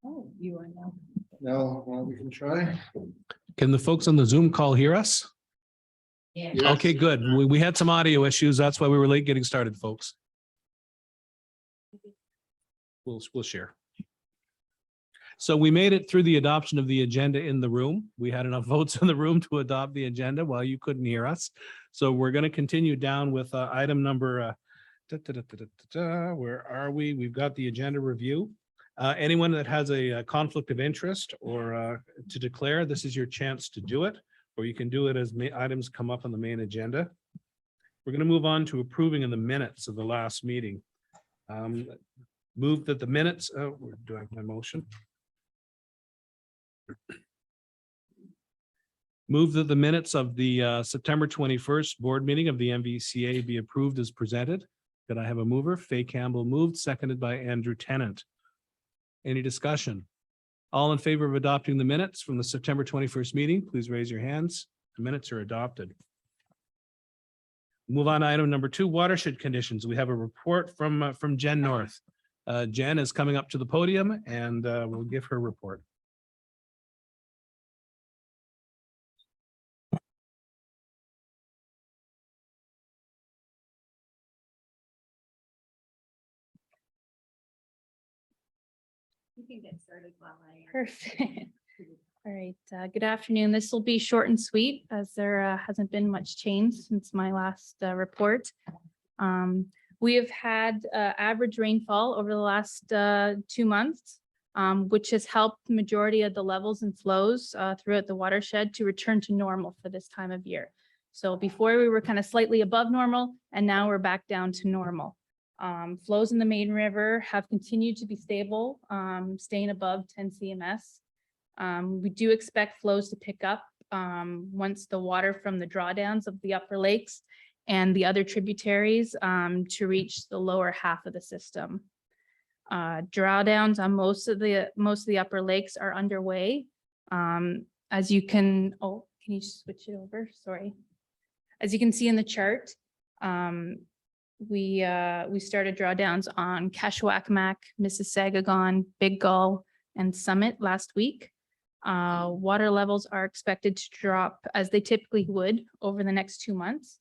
Oh, you are now. No, well, we can try. Can the folks on the Zoom call hear us? Yeah. Yes. Okay, good. We had some audio issues. That's why we were late getting started, folks. We'll share. So we made it through the adoption of the agenda in the room. We had enough votes in the room to adopt the agenda while you couldn't hear us. So we're going to continue down with item number, where are we? We've got the agenda review. Anyone that has a conflict of interest or to declare, this is your chance to do it, or you can do it as items come up on the main agenda. We're going to move on to approving in the minutes of the last meeting. Move that the minutes, do I have my motion? Move that the minutes of the September 21st board meeting of the MVCA be approved as presented. Could I have a mover? Faye Campbell moved, seconded by Andrew Tennant. Any discussion? All in favor of adopting the minutes from the September 21st meeting, please raise your hands. The minutes are adopted. Move on to item number 2, watershed conditions. We have a report from Jen North. Jen is coming up to the podium and we'll give her report. You can get started while I. Perfect. All right, good afternoon. This will be short and sweet as there hasn't been much change since my last report. We have had average rainfall over the last 2 months, which has helped the majority of the levels and flows throughout the watershed to return to normal for this time of year. So before we were kind of slightly above normal, and now we're back down to normal. Flows in the main river have continued to be stable, staying above 10 CMS. We do expect flows to pick up once the water from the drawdowns of the upper lakes and the other tributaries to reach the lower half of the system. Drawdowns on most of the upper lakes are underway. As you can, can you switch it over? Sorry. As you can see in the chart, we started drawdowns on Kashwakmak, Mississauga, Big Gull, and Summit last week. Water levels are expected to drop as they typically would over the next 2 months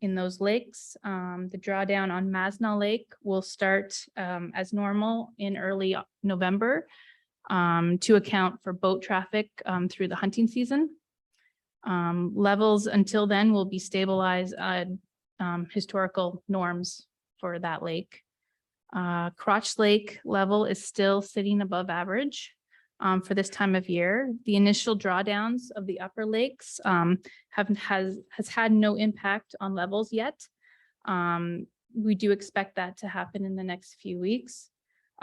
in those lakes. The drawdown on Mazenal Lake will start as normal in early November to account for boat traffic through the hunting season. Levels until then will be stabilized at historical norms for that lake. Crotch Lake level is still sitting above average for this time of year. The initial drawdowns of the upper lakes has had no impact on levels yet. We do expect that to happen in the next few weeks.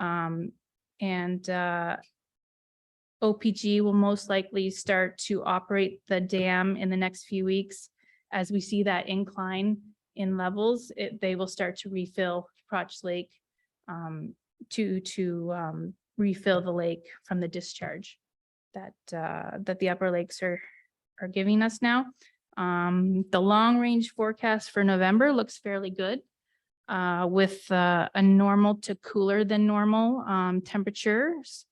OPG will most likely start to operate the dam in the next few weeks. As we see that incline in levels, they will start to refill Crotch Lake to refill the lake from the discharge that the upper lakes are giving us now. The long range forecast for November looks fairly good with a normal to cooler than normal temperatures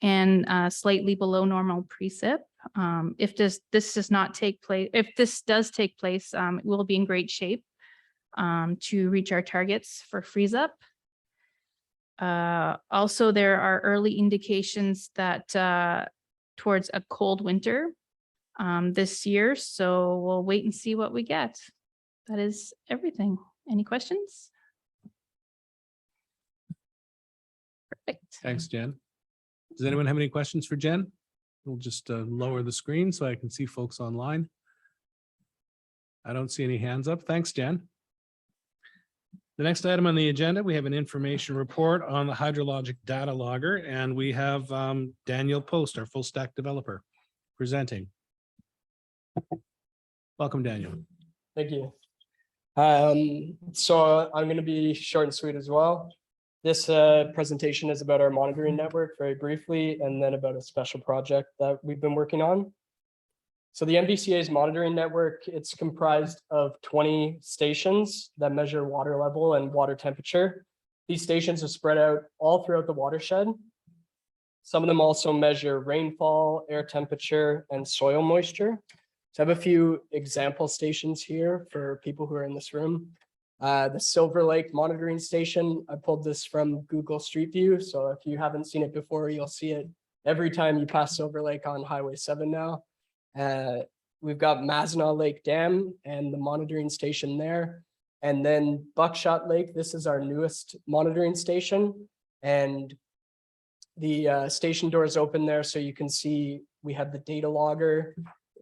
and slightly below normal precip. If this does not take place, if this does take place, we'll be in great shape to reach our targets for freeze up. Also, there are early indications that towards a cold winter this year, so we'll wait and see what we get. That is everything. Any questions? Perfect. Thanks, Jen. Does anyone have any questions for Jen? We'll just lower the screen so I can see folks online. I don't see any hands up. Thanks, Jen. The next item on the agenda, we have an information report on the hydrologic data logger, and we have Daniel Post, our full stack developer, presenting. Welcome, Daniel. Thank you. So I'm going to be short and sweet as well. This presentation is about our monitoring network very briefly, and then about a special project that we've been working on. So the MVCA's monitoring network, it's comprised of 20 stations that measure water level and water temperature. These stations are spread out all throughout the watershed. Some of them also measure rainfall, air temperature, and soil moisture. So I have a few example stations here for people who are in this room. The Silver Lake monitoring station, I pulled this from Google Street View. So if you haven't seen it before, you'll see it every time you pass Silver Lake on Highway 7 now. We've got Mazenah Lake Dam and the monitoring station there. And then Buckshot Lake, this is our newest monitoring station. And the station door is open there, so you can see we have the data logger,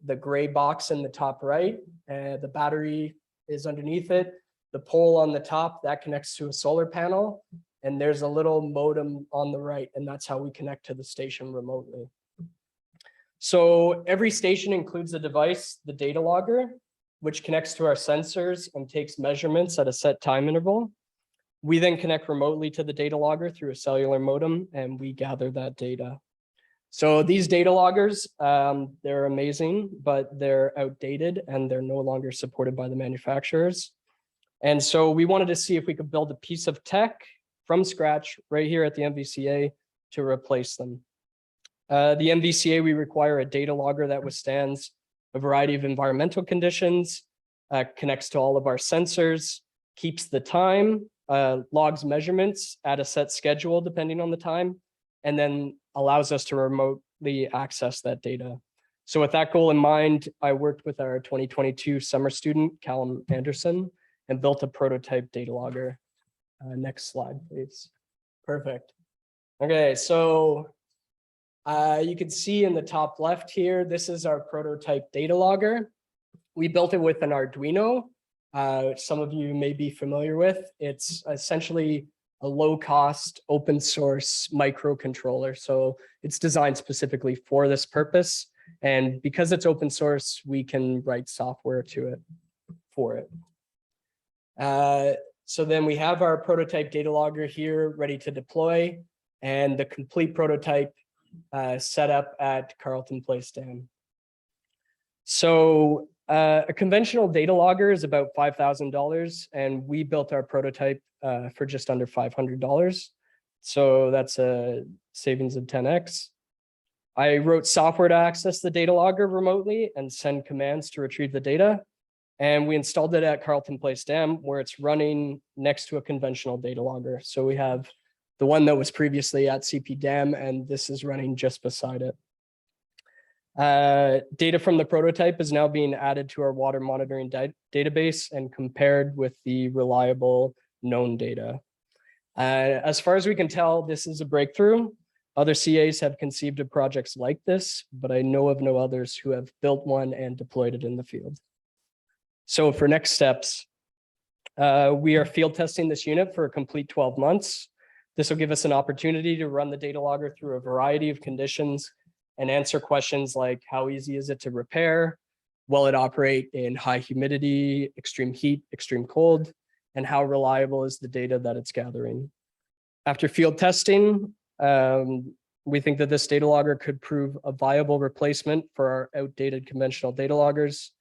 the gray box in the top right, the battery is underneath it. The pole on the top, that connects to a solar panel. And there's a little modem on the right, and that's how we connect to the station remotely. So every station includes a device, the data logger, which connects to our sensors and takes measurements at a set time interval. We then connect remotely to the data logger through a cellular modem, and we gather that data. So these data loggers, they're amazing, but they're outdated and they're no longer supported by the manufacturers. And so we wanted to see if we could build a piece of tech from scratch right here at the MVCA to replace them. The MVCA, we require a data logger that withstands a variety of environmental conditions, connects to all of our sensors, keeps the time, logs measurements at a set schedule depending on the time, and then allows us to remotely access that data. So with that goal in mind, I worked with our 2022 summer student, Callum Anderson, and built a prototype data logger. Next slide, please. Perfect. Okay, so you can see in the top left here, this is our prototype data logger. We built it with an Arduino, which some of you may be familiar with. It's essentially a low-cost open source microcontroller. So it's designed specifically for this purpose. And because it's open source, we can write software to it for it. So then we have our prototype data logger here ready to deploy, and the complete prototype set up at Carleton Place Dam. So a conventional data logger is about $5,000, and we built our prototype for just under $500. So that's a savings of 10x. I wrote software to access the data logger remotely and send commands to retrieve the data. And we installed it at Carleton Place Dam, where it's running next to a conventional data logger. So we have the one that was previously at CP Dam, and this is running just beside it. Data from the prototype is now being added to our water monitoring database and compared with the reliable known data. As far as we can tell, this is a breakthrough. Other CAs have conceived of projects like this, but I know of no others who have built one and deployed it in the field. So for next steps, we are field testing this unit for a complete 12 months. This will give us an opportunity to run the data logger through a variety of conditions and answer questions like how easy is it to repair? Will it operate in high humidity, extreme heat, extreme cold? And how reliable is the data that it's gathering? After field testing, we think that this data logger could prove a viable replacement for our outdated conventional data loggers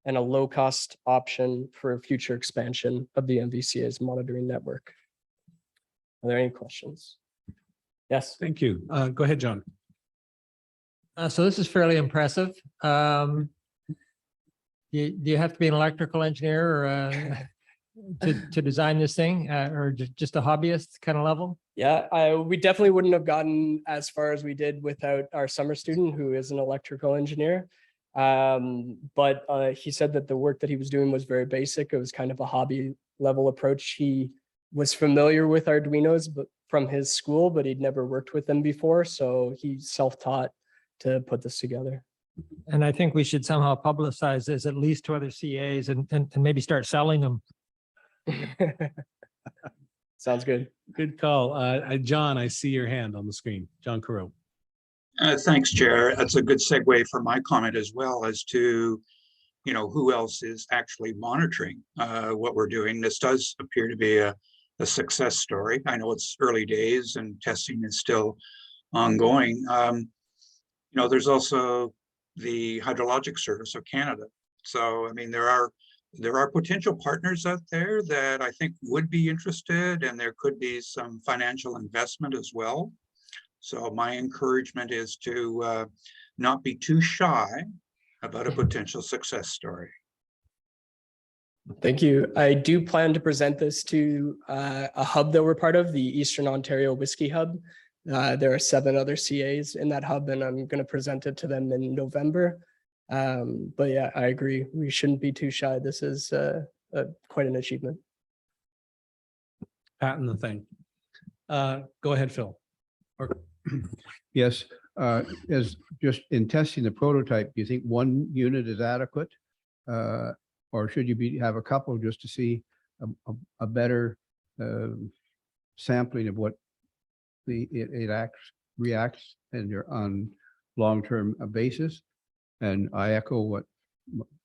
and a low-cost option for future expansion of the MVCA's monitoring network. Are there any questions? Yes. Thank you. Go ahead, John. So this is fairly impressive. Do you have to be an electrical engineer to design this thing, or just a hobbyist kind of level? Yeah, we definitely wouldn't have gotten as far as we did without our summer student, who is an electrical engineer. But he said that the work that he was doing was very basic. It was kind of a hobby level approach. He was familiar with Arduinos but from his school, but he'd never worked with them before. So he self-taught to put this together. And I think we should somehow publicize this at least to other CAs and maybe start selling them. Sounds good. Good call. John, I see your hand on the screen. John Carreau. Thanks, Chair. That's a good segue for my comment as well as to, who else is actually monitoring what we're doing. This does appear to be a success story. I know it's early days and testing is still ongoing. There's also the Hydrologic Service of Canada. So, I mean, there are potential partners out there that I think would be interested, and there could be some financial investment as well. So my encouragement is to not be too shy about a potential success story. Thank you. I do plan to present this to a hub that we're part of, the Eastern Ontario Whiskey Hub. There are 7 other CAs in that hub, and I'm going to present it to them in November. But yeah, I agree. We shouldn't be too shy. This is quite an achievement. Patent the thing. Go ahead, Phil. Or Yes, as just in testing the prototype, do you think 1 unit is adequate? Or should you have a couple just to see a better sampling of what it reacts and you're on long-term basis? And I echo what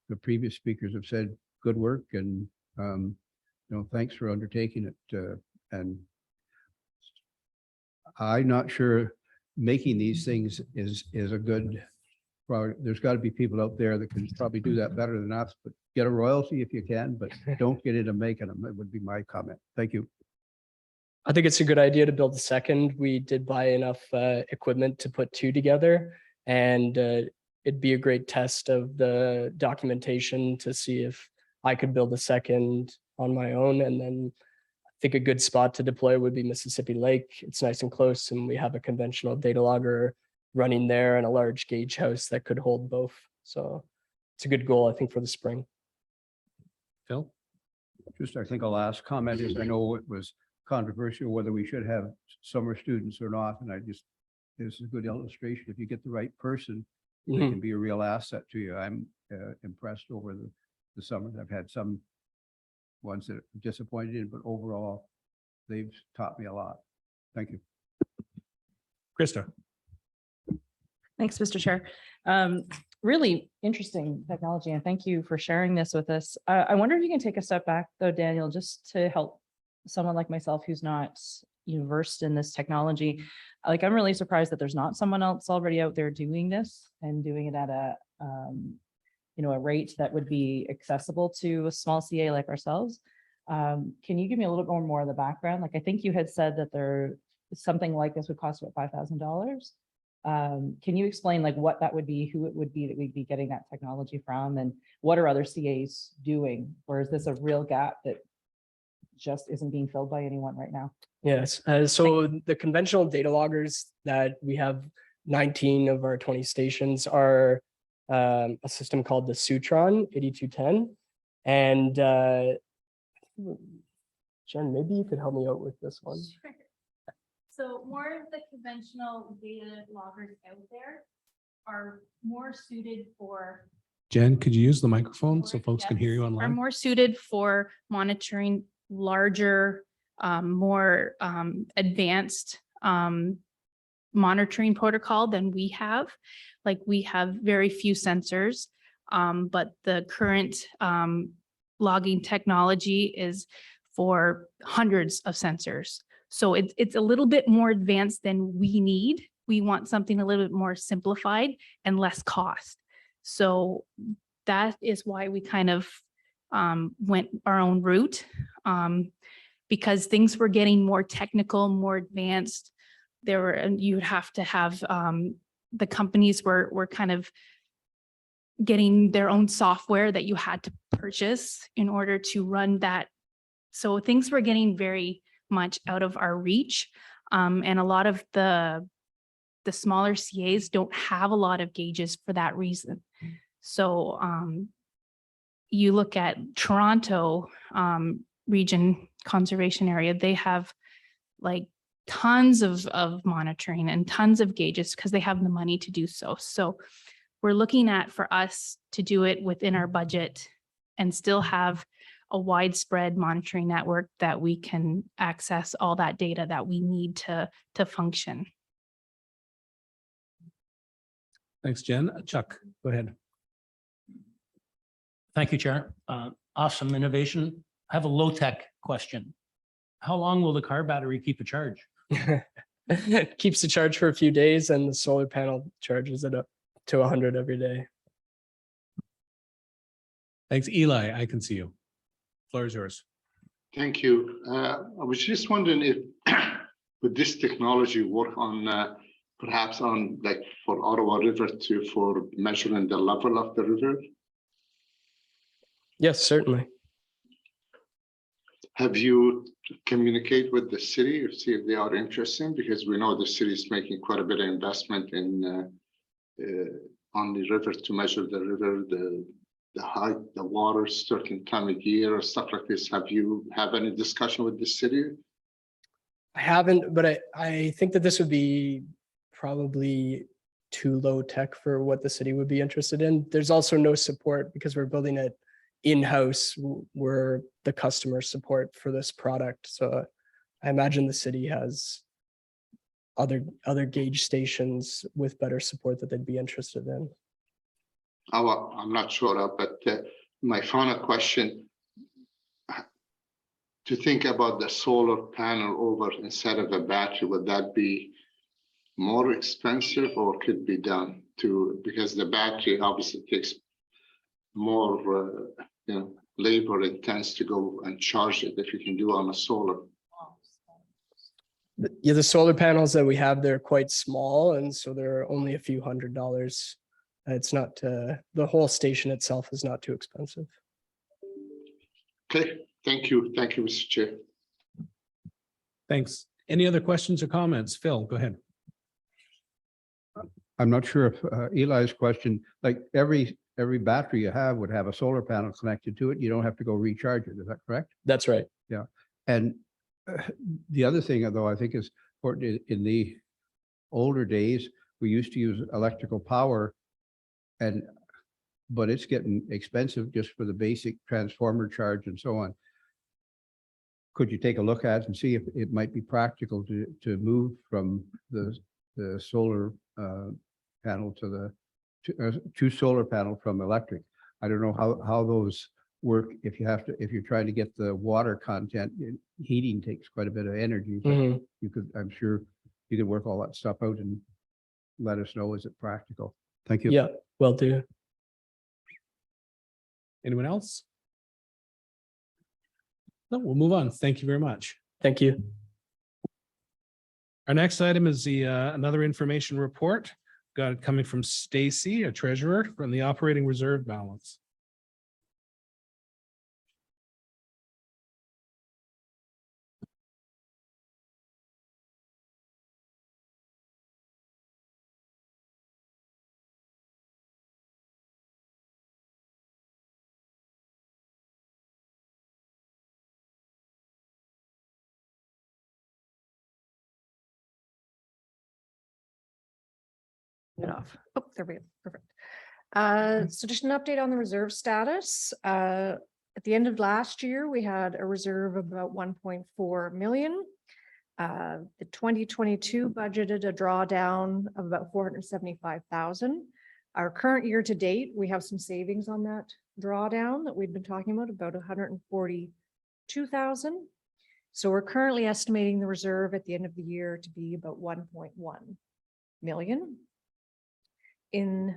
the previous speakers have said, good work and thanks for undertaking it. And I'm not sure making these things is a good, there's got to be people out there that can probably do that better than us, but get a royalty if you can, but don't get into making them. That would be my comment. Thank you. I think it's a good idea to build a second. We did buy enough equipment to put 2 together, and it'd be a great test of the documentation to see if I could build a second on my own. And then I think a good spot to deploy would be Mississippi Lake. It's nice and close, and we have a conventional data logger running there and a large gauge house that could hold both. So it's a good goal, I think, for the spring. Phil? Just, I think a last comment is, I know it was controversial whether we should have summer students or not. And this is a good illustration. If you get the right person, they can be a real asset to you. I'm impressed over the summer. I've had some ones that are disappointed in, but overall, they've taught me a lot. Thank you. Krista? Thanks, Mr. Chair. Really interesting technology, and thank you for sharing this with us. I wonder if you can take a step back though, Daniel, just to help someone like myself who's not versed in this technology. Like, I'm really surprised that there's not someone else already out there doing this and doing it at a a rate that would be accessible to a small CA like ourselves. Can you give me a little bit more of the background? Like, I think you had said that there something like this would cost about $5,000. Can you explain like what that would be, who it would be that we'd be getting that technology from, and what are other CAs doing? Or is this a real gap that just isn't being filled by anyone right now? Yes. So the conventional data loggers that we have, 19 of our 20 stations, are a system called the Sutron 8210. And Jen, maybe you could help me out with this one. Sure. So more of the conventional data loggers out there are more suited for Jen, could you use the microphone so folks can hear you are online? more suited for monitoring larger, more advanced monitoring protocol than we have. Like, we have very few sensors, but the current logging technology is for hundreds of sensors. So it's a little bit more advanced than we need. We want something a little bit more simplified and less cost. So that is why we kind of went our own route, because things were getting more technical, more advanced. You'd have to have the companies were kind of getting their own software that you had to purchase in order to run that. So things were getting very much out of our reach. And a lot of the smaller CAs don't have a lot of gauges for that reason. So you look at Toronto region conservation area, they have like tons of monitoring and tons of gauges because they have the money to do so. So we're looking at, for us to do it within our budget and still have a widespread monitoring network that we can access all that data that we need to function. Thanks, Jen. Chuck, go ahead. Thank you, Chair. Awesome innovation. I have a low-tech question. How long will the car battery keep a charge? Keeps the charge for a few days, and the solar panel charges it up to 100 every day. Thanks, Eli. I can see you. Floor is yours. Thank you. I was just wondering if would this technology work on perhaps on like for Ottawa River for measuring the level of the river? Yes, certainly. Have you communicate with the city or see if they are interested? Because we know the city is making quite a bit of investment in on the river to measure the river, the height, the water, certain time of year or stuff like this. Have you have any discussion with the city? I haven't, but I think that this would be probably too low tech for what the city would be interested in. There's also no support because we're building it in-house. We're the customer support for this product. So I imagine the city has other gauge stations with better support that they'd be interested in. Oh, I'm not sure, but my final question, to think about the solar panel over instead of a battery, would that be more expensive or could be done to, because the battery obviously takes more labor intense to go and charge it if you can do on a solar. Yeah, the solar panels that we have, they're quite small, and so they're only a few $100s. It's not, the whole station itself is not too expensive. Okay, thank you. Thank you, Mr. Chair. Thanks. Any other questions or comments? Phil, go ahead. I'm not sure if Eli's question, like every battery you have would have a solar panel connected to it. You don't have to go recharge it. Is that correct? That's right. Yeah. And the other thing, though, I think is important in the older days, we used to use electrical power but it's getting expensive just for the basic transformer charge and so on. Could you take a look at and see if it might be practical to move from the solar panel to solar panel from electric? I don't know how those work if you're trying to get the water content. Heating takes quite a bit of energy. But I'm sure you could work all that stuff out and let us know, is it practical? Thank you. Yeah, will do. Anyone else? No, we'll move on. Thank you very much. Thank you. Our next item is another information report. Got it coming from Stacy, a treasurer, from the operating reserve balance. it off. Oh, there we go. Perfect. So just an update on the reserve status. At the end of last year, we had a reserve of about 1.4 million. The 2022 budgeted a drawdown of about 475,000. Our current year to date, we have some savings on that drawdown that we've been talking about 142,000. So we're currently estimating the reserve at the end of the year to be about 1.1 million. In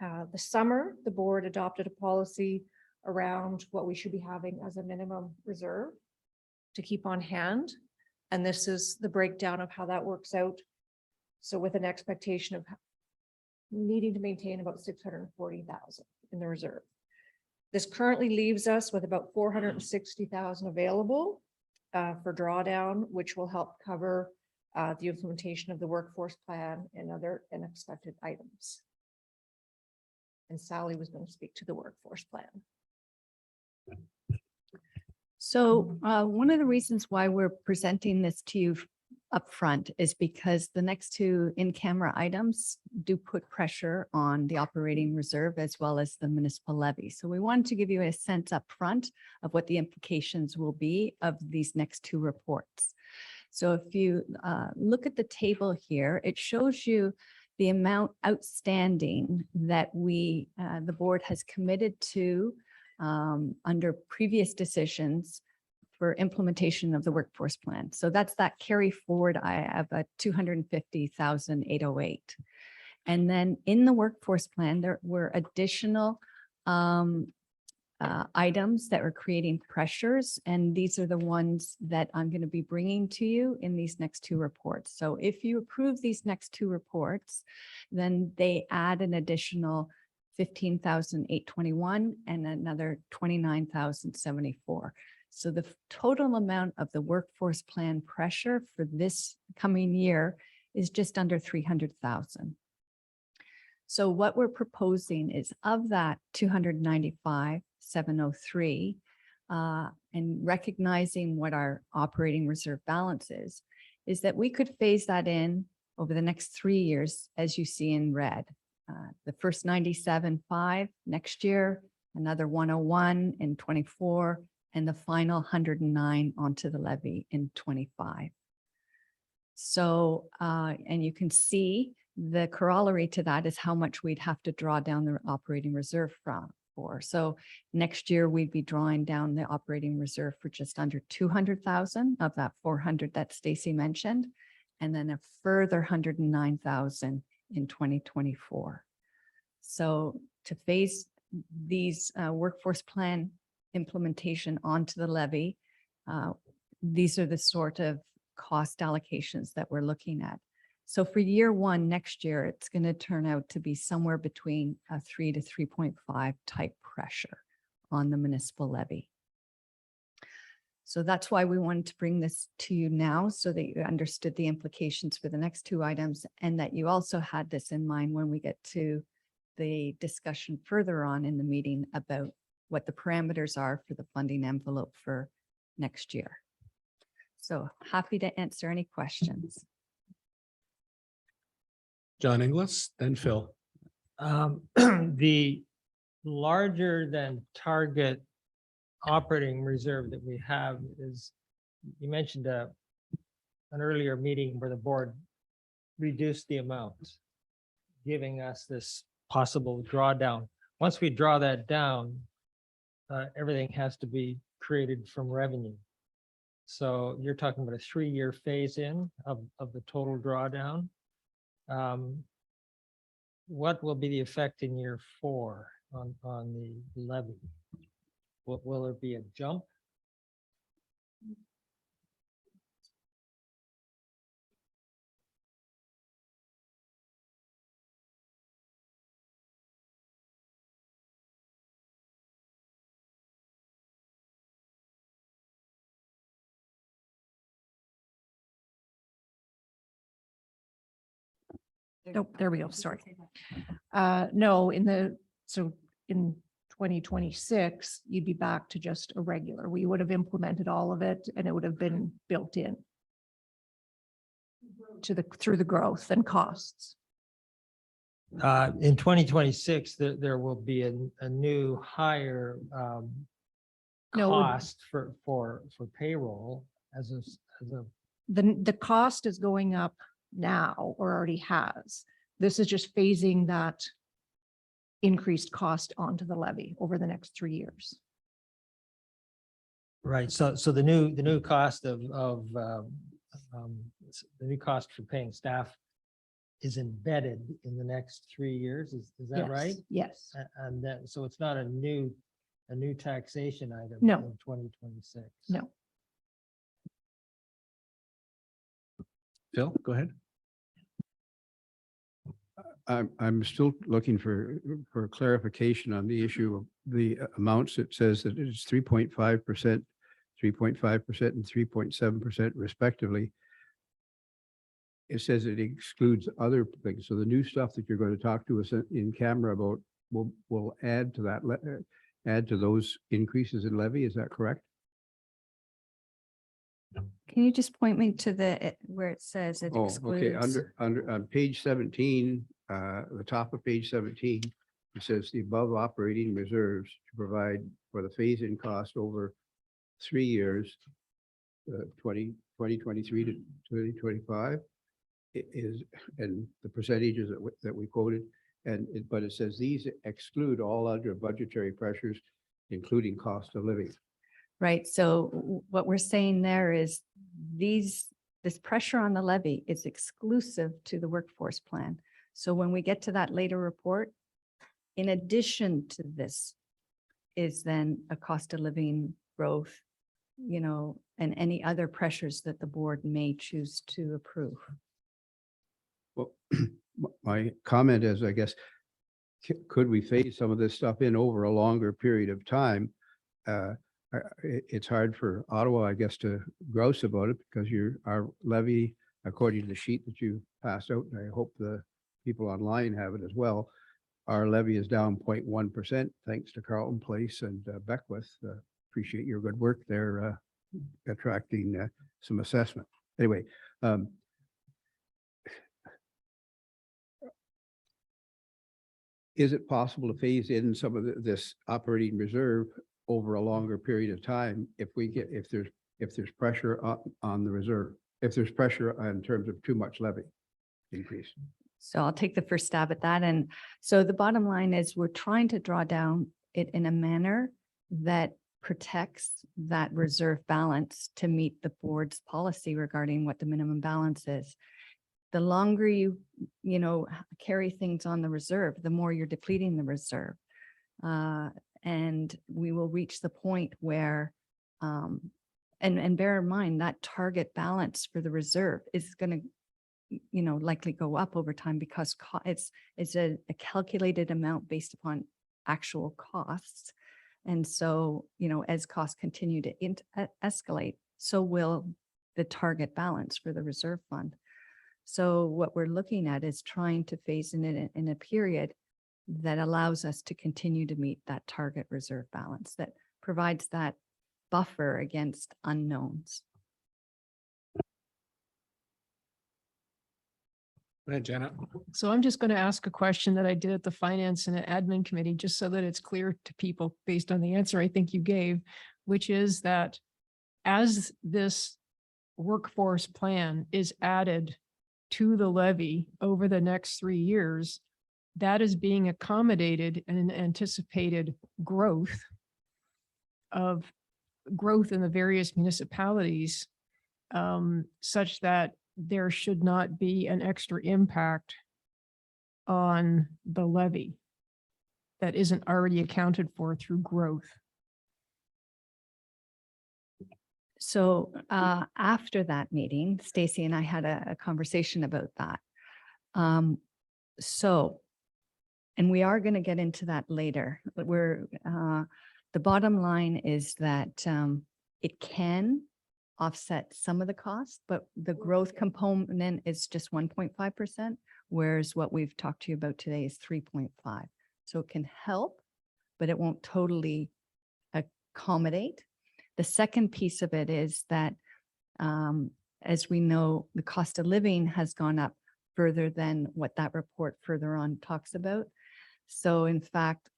the summer, the board adopted a policy around what we should be having as a minimum reserve to keep on hand. And this is the breakdown of how that works out. So with an expectation of needing to maintain about 640,000 in the reserve. This currently leaves us with about 460,000 available for drawdown, which will help cover the implementation of the workforce plan and other unexpected items. And Sally was going to speak to the workforce plan. So one of the reasons why we're presenting this to you upfront is because the next two in-camera items do put pressure on the operating reserve as well as the municipal levy. So we wanted to give you a sense upfront of what the implications will be of these next two reports. So if you look at the table here, it shows you the amount outstanding that the board has committed to under previous decisions for implementation of the workforce plan. So that's that carry forward. I have a 250,808. And then in the workforce plan, there were additional items that are creating pressures, and these are the ones that I'm going to be bringing to you in these next two reports. So if you approve these next two reports, then they add an additional 15,821 and another 29,074. So the total amount of the workforce plan pressure for this coming year is just under 300,000. So what we're proposing is of that 295,703, and recognizing what our operating reserve balance is that we could phase that in over the next 3 years, as you see in red. The first 97.5 next year, another 101 in 24, and the final 109 onto the levy in 25. So, and you can see the corollary to that is how much we'd have to draw down the operating reserve for. So next year we'd be drawing down the operating reserve for just under 200,000 of that 400 that Stacy mentioned, and then a further 109,000 in 2024. So to phase these workforce plan implementation onto the levy, these are the sort of cost allocations that we're looking at. So for year one next year, it's going to turn out to be somewhere between a 3 to 3.5 type pressure on the municipal levy. So that's why we wanted to bring this to you now, so that you understood the implications for the next two items, and that you also had this in mind when we get to the discussion further on in the meeting about what the parameters are for the funding envelope for next year. So happy to answer any questions. John Inglis, then Phil. The larger than target operating reserve that we have is, you mentioned an earlier meeting where the board reduced the amount, giving us this possible drawdown. Once we draw that down, everything has to be created from revenue. So you're talking about a 3-year phase in of the total drawdown. What will be the effect in year 4 on the levy? Will there be a jump? Oh, there we go. Sorry. No, in 2026, you'd be back to just a regular. We would have implemented all of it and it would have been built in to through the growth and costs. In 2026, there will be a new higher No. cost for payroll as a The cost is going up now, or already has. This is just phasing that increased cost onto the levy over the next 3 years. right. So the new cost of the new cost for paying staff is embedded in the next 3 years. Is that Yes, right? Yes. And then, so it's not a new taxation item. No. In 2026. No. Phil, go ahead. I'm still looking for clarification on the issue of the amounts. It says that it's 3.5%, 3.5% and 3.7% respectively. It says it excludes other things. So the new stuff that you're going to talk to us in camera about will add to that, add to those increases in levy. Is that correct? Can you just point me to where it says it Oh, okay. excludes? Under on page 17, the top of page 17, it says the above operating reserves to provide for the phase-in cost over 3 years, 2023 to 2025 is, and the percentages that we quoted, but it says these exclude all other budgetary pressures, including cost of living. Right. So what we're saying there is this pressure on the levy is exclusive to the workforce plan. So when we get to that later report, in addition to this is then a cost of living growth, you know, and any other pressures that the board may choose to approve. Well, my comment is, I guess, could we phase some of this stuff in over a longer period of time? It's hard for Ottawa, I guess, to grouse about it because our levy, according to the sheet that you passed out, and I hope the people online have it as well, our levy is down 0.1% thanks to Carlton Place and Beckwith. Appreciate your good work there, attracting some assessment. Anyway, is it possible to phase in some of this operating reserve over a longer period of time if there's pressure on the reserve, if there's pressure in terms of too much levy increase? So I'll take the first stab at that. And so the bottom line is we're trying to draw down it in a manner that protects that reserve balance to meet the board's policy regarding what the minimum balance is. The longer you carry things on the reserve, the more you're depleting the reserve. And we will reach the point where, and bear in mind that target balance for the reserve is going to, likely go up over time because it's a calculated amount based upon actual costs. And so, as costs continue to escalate, so will the target balance for the reserve fund. So what we're looking at is trying to phase in a period that allows us to continue to meet that target reserve balance that provides that buffer against unknowns. Go ahead, Janet. So I'm just going to ask a question that I did at the Finance and Admin Committee, just so that it's clear to people based on the answer I think you gave, which is that as this workforce plan is added to the levy over the next 3 years, that is being accommodated in anticipated growth in the various municipalities, such that there should not be an extra impact on the levy that isn't already accounted for through growth. So after that meeting, Stacy and I had a conversation about that. And we are going to get into that later, but the bottom line is that it can offset some of the costs, but the growth component is just 1.5%, whereas what we've talked to you about today is 3.5. So it can help, but it won't totally accommodate. The second piece of it is that, as we know, the cost of living has gone up further than what that report further on talks about. So in fact,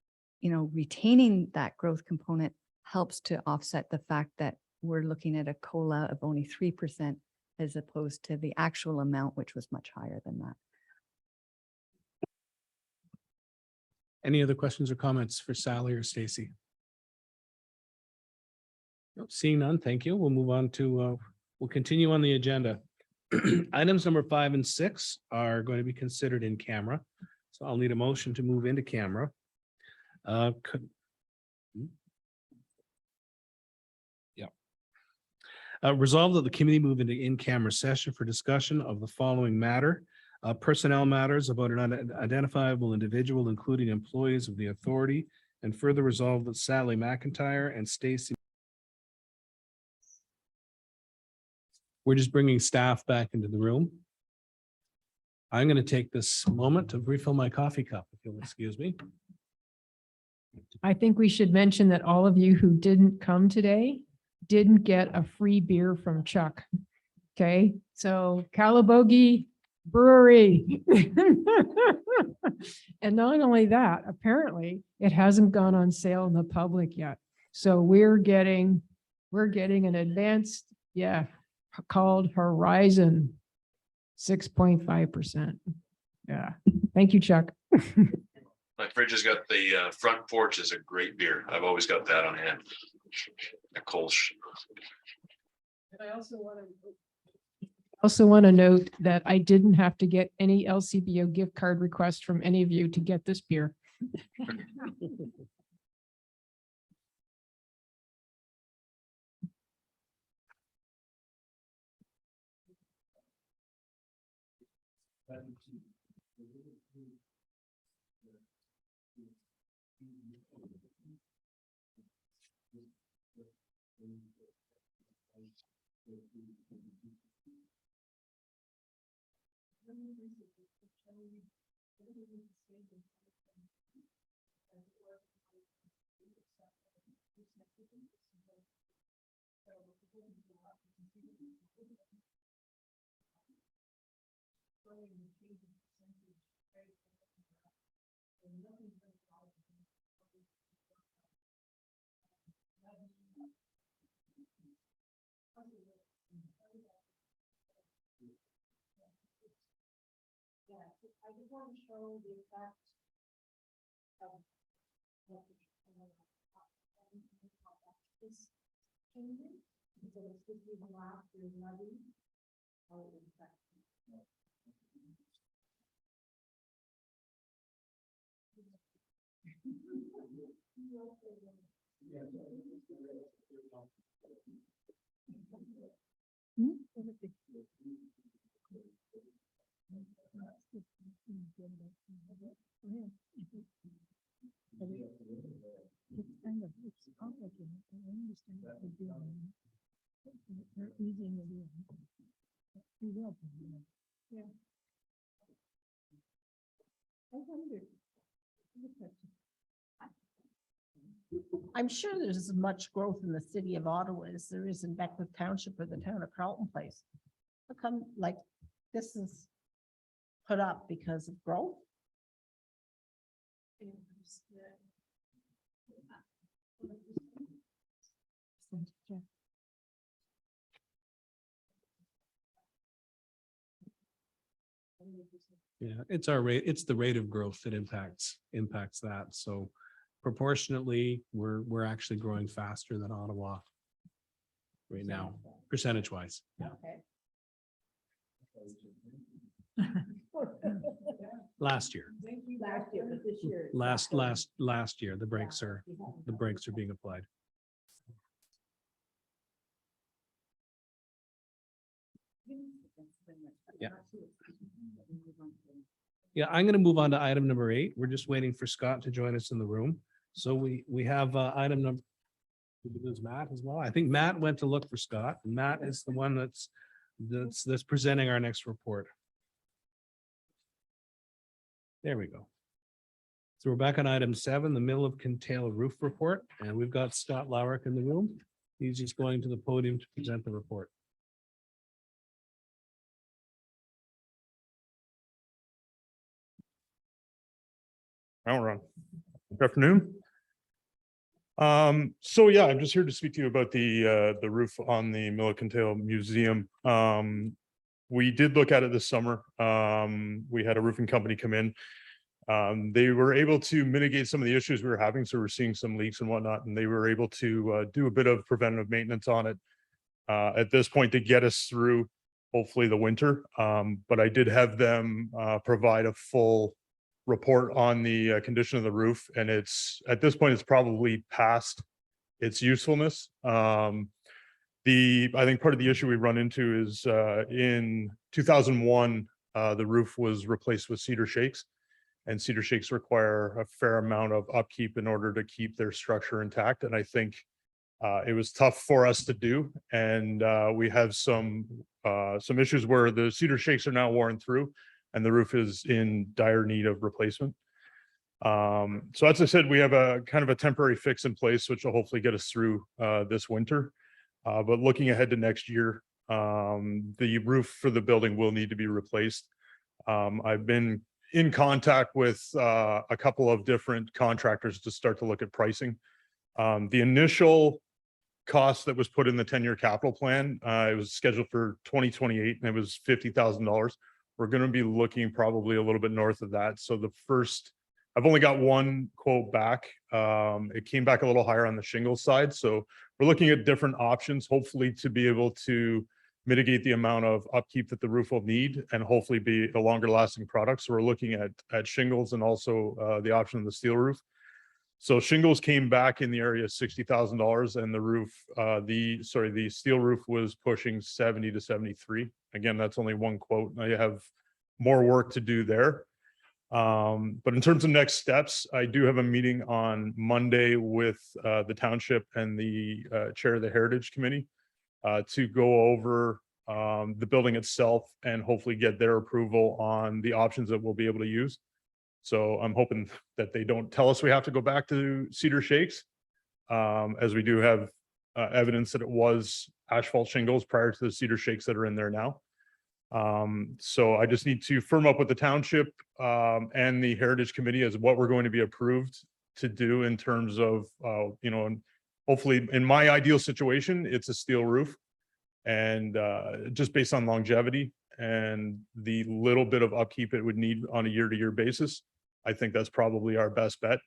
retaining that growth component helps to offset the fact that we're looking at a COLA of only 3% as opposed to the actual amount, which was much higher than that. Any other questions or comments for Sally or Stacy? Nope, seeing none, thank you. We'll move on to, we'll continue on the agenda. Items number 5 and 6 are going to be considered in camera. So I'll need a motion to move into camera. Resolved that the committee move into in-camera session for discussion of the following matter. Personnel matters about an unidentifiable individual, including employees of the authority, and further resolved that Sally McIntyre and Stacy. We're just bringing staff back into the room. I'm going to take this moment to refill my coffee cup, if you'll excuse me. I think we should mention that all of you who didn't come today didn't get a free beer from Chuck. Okay, so Calabogie Brewery. And not only that, apparently it hasn't gone on sale in the public yet. So we're getting an advanced, called Horizon 6.5%. Yeah. Thank you, Chuck. My fridge has got the front porch is a great beer. I've always got that on hand. A Kolsch. And I also want to note that I didn't have to get any LCBO gift card request from any of you to get this beer. I'm sure there's as much growth in the city of Ottawa as there is in Beckwith Township or the town of Carlton Place. How come like this is put up because of growth? Yeah, it's our rate, it's the rate of growth that impacts that. So proportionately, we're actually growing faster than Ottawa right now, percentage wise. Yeah. Last year, last year, the brakes are being applied. Yeah. Yeah, I'm going to move on to item number 8. We're just waiting for Scott to join us in the room. So we have item number. There's Matt as well. I think Matt went to look for Scott. And Matt is the one that's presenting our next report. There we go. So we're back on item 7, the Mill of Kintail Roof Report, and we've got Scott Lowrick in the room. He's just going to the podium to present the report. All right. Good afternoon. So yeah, I'm just here to speak to you about the roof on the Mill of Kintail Museum. We did look at it this summer. We had a roofing company come in. They were able to mitigate some of the issues we were having. So we're seeing some leaks and whatnot, and they were able to do a bit of preventative maintenance on it at this point to get us through hopefully the winter. But I did have them provide a full report on the condition of the roof, and it's at this point it's probably past its usefulness. I think part of the issue we run into is in 2001 the roof was replaced with cedar shakes, and cedar shakes require a fair amount of upkeep in order to keep their structure intact, and I think it was tough for us to do, and we have some issues where the cedar shakes are now worn through and the roof is in dire need of replacement. So as I said, we have a kind of a temporary fix in place, which will hopefully get us through this winter. But looking ahead to next year, the roof for the building will need to be replaced. I've been in contact with a couple of different contractors to start to look at pricing. The initial cost that was put in the 10-year capital plan, it was scheduled for 2028 and it was $50,000. We're going to be looking probably a little bit north of that. So I've only got one quote back. It came back a little higher on the shingle side. So we're looking at different options, hopefully to be able to mitigate the amount of upkeep that the roof will need and hopefully be a longer lasting product. So we're looking at shingles and also the option of the steel roof. So shingles came back in the area of $60,000 and the roof, the steel roof was pushing 70 to 73. Again, that's only one quote. I have more work to do there. But in terms of next steps, I do have a meeting on Monday with the township and the chair of the Heritage Committee to go over the building itself and hopefully get their approval on the options that we'll be able to use. So I'm hoping that they don't tell us we have to go back to Cedar Shakes, as we do have evidence that it was asphalt shingles prior to the Cedar Shakes that are in there now. So I just need to firm up with the township and the Heritage Committee as what we're going to be approved to do in terms of, you know, and hopefully in my ideal situation, it's a steel roof. And just based on longevity and the little bit of upkeep it would need on a year-to-year basis, I think that's probably our best bet.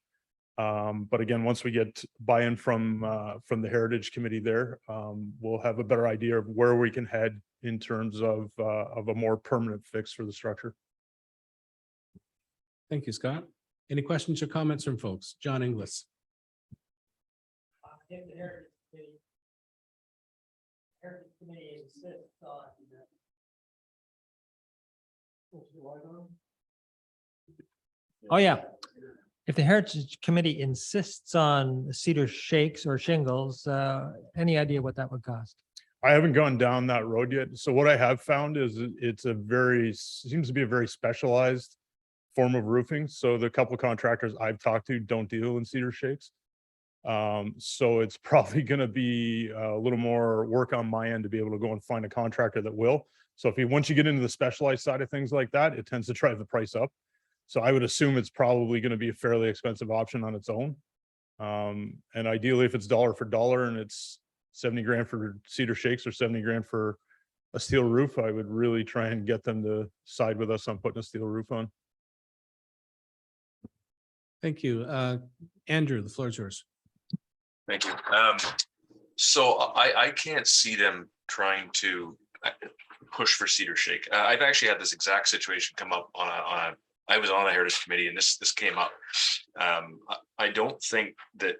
But again, once we get buy-in from the Heritage Committee there, we'll have a better idea of where we can head in terms of a more permanent fix for the structure. Thank you, Scott. Any questions or comments from folks? John Inglis. Oh, yeah. If the Heritage Committee insists on cedar shakes or shingles, any idea what that would cost? I haven't gone down that road yet. So what I have found is it's a seems to be a very specialized form of roofing. So the couple of contractors I've talked to don't deal in cedar shakes. So it's probably going to be a little more work on my end to be able to go and find a contractor that will. So once you get into the specialized side of things like that, it tends to drive the price up. So I would assume it's probably going to be a fairly expensive option on its own. And ideally, if it's dollar for dollar and it's 70 grand for cedar shakes or 70 grand for a steel roof, I would really try and get them to side with us on putting a steel roof on. Thank you. Andrew, the floor is yours. Thank you. So I can't see them trying to push for cedar shake. I've actually had this exact situation come up I was on the Heritage Committee and this came up. I don't think that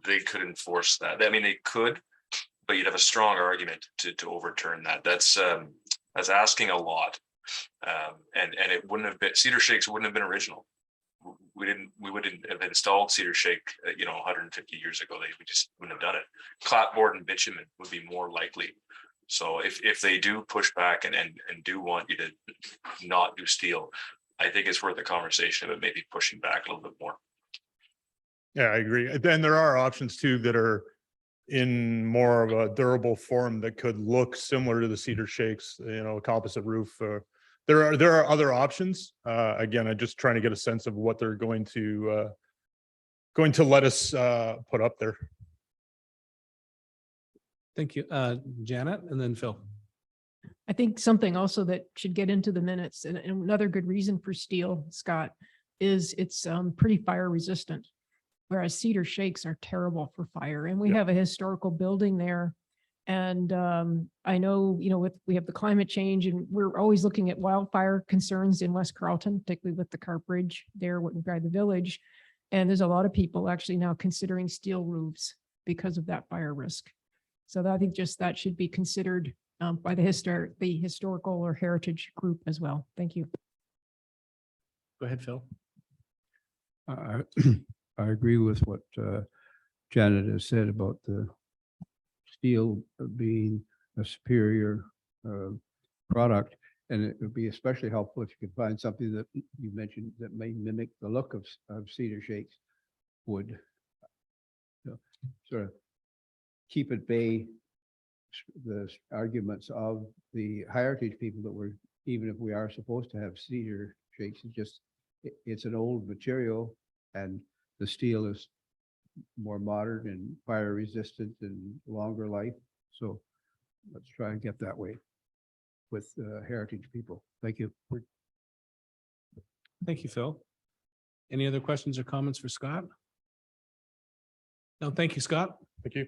they could enforce that. I mean, they could, but you'd have a strong argument to overturn that. That's asking a lot. And it wouldn't have been, cedar shakes wouldn't have been original. We wouldn't have installed cedar shake, 150 years ago. We just wouldn't have done it. Clapboard and bitumen would be more likely. So if they do push back and do want you to not do steel, I think it's worth a conversation about maybe pushing back a little bit more. Yeah, I agree. Then there are options too that are in more of a durable form that could look similar to the cedar shakes, a composite roof. There are other options. Again, I'm just trying to get a sense of what they're going to let us put up there. Thank you. Janet and then Phil. I think something also that should get into the minutes, and another good reason for steel, Scott, is it's pretty fire resistant. Whereas cedar shakes are terrible for fire. And we have a historical building there. And I know, we have the climate change and we're always looking at wildfire concerns in West Carleton, particularly with the Carp Ridge there by the village. And there's a lot of people actually now considering steel roofs because of that fire risk. So I think just that should be considered by the historical or heritage group as well. Thank you. Go ahead, Phil. I agree with what Janet has said about the steel being a superior product. And it would be especially helpful if you could find something that you mentioned that may mimic the look of cedar shakes, would sort of keep at bay the arguments of the heritage people that were, even if we are supposed to have cedar shakes, it's an old material and the steel is more modern and fire resistant and longer life. So let's try and get that way with heritage people. Thank you. Thank you, Phil. Any other questions or comments for Scott? No, thank you, Scott. Thank you.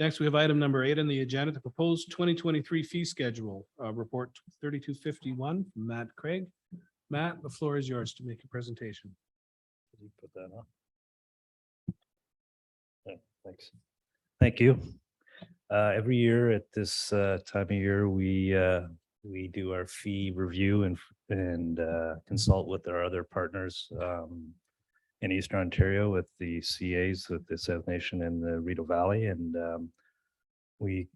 Next, we have item number 8 on the agenda, the proposed 2023 fee schedule, report 3251 from Matt Craig. Matt, the floor is yours to make a presentation. Put that on. Yeah, thanks. Thank you. Every year at this time of year, we we do our fee review and consult with our other partners in Eastern Ontario with the CAs, with the South Nation and the Rideau Valley. And we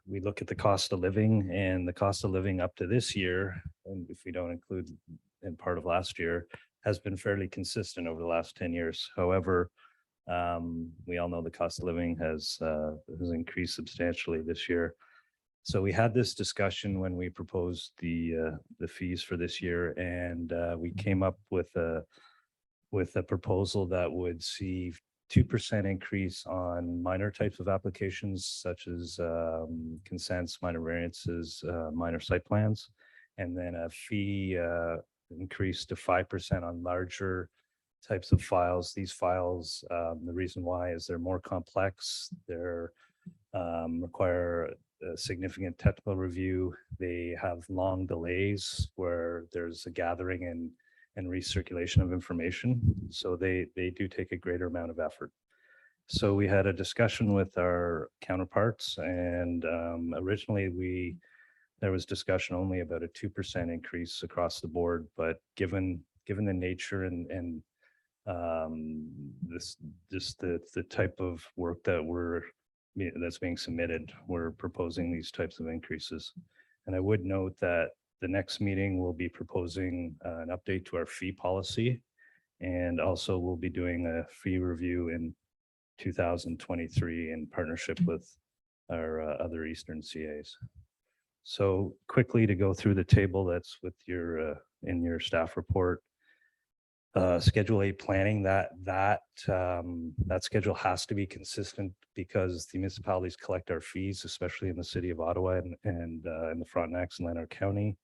look at the cost of living, and the cost of living up to this year, and if we don't include in part of last year, has been fairly consistent over the last 10 years. However, we all know the cost of living has increased substantially this year. So we had this discussion when we proposed the fees for this year, and we came up with a proposal that would see 2% increase on minor types of applications such as consents, minor variances, minor site plans, and then a fee increase to 5% on larger types of files. These files, the reason why is they're more complex. They're require a significant technical review. They have long delays where there's a gathering and recirculation of information. So they do take a greater amount of effort. So we had a discussion with our counterparts, and originally there was discussion only about a 2% increase across the board, but given the nature and the type of work that's being submitted, we're proposing these types of increases. And I would note that the next meeting will be proposing an update to our fee policy, and also we'll be doing a fee review in 2023 in partnership with our other Eastern CAs. So quickly to go through the table that's with your in your staff report. Schedule A planning, that schedule has to be consistent because the municipalities collect our fees, especially in the city of Ottawa and in the Frontenacs and Lanark County.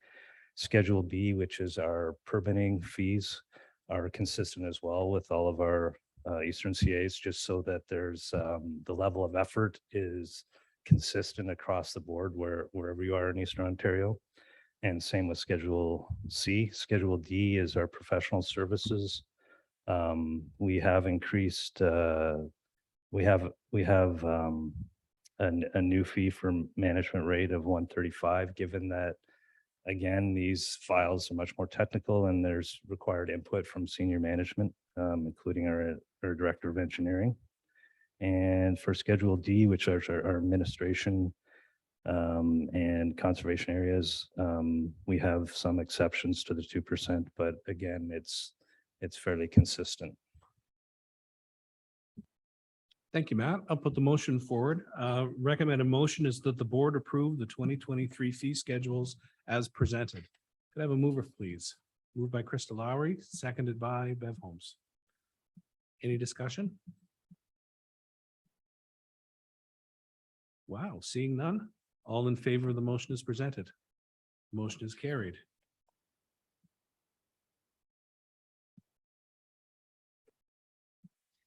Schedule B, which is our permitting fees, are consistent as well with all of our Eastern CAs, just so that there's the level of effort is consistent across the board wherever you are in Eastern Ontario. And same with Schedule C. Schedule D is our professional services. We have increased, we have a new fee for management rate of 135, given that, again, these files are much more technical and there's required input from senior management, including our director of engineering. And for Schedule D, which are our administration and conservation areas, we have some exceptions to the 2%, but again, it's fairly consistent. Thank you, Matt. I'll put the motion forward. Recommended motion is that the board approve the 2023 fee schedules as presented. Could I have a mover, please? Moved by Krista Lowry, seconded by Bev Holmes. Any discussion? Wow, seeing none. All in favor of the motion is presented. Motion is carried.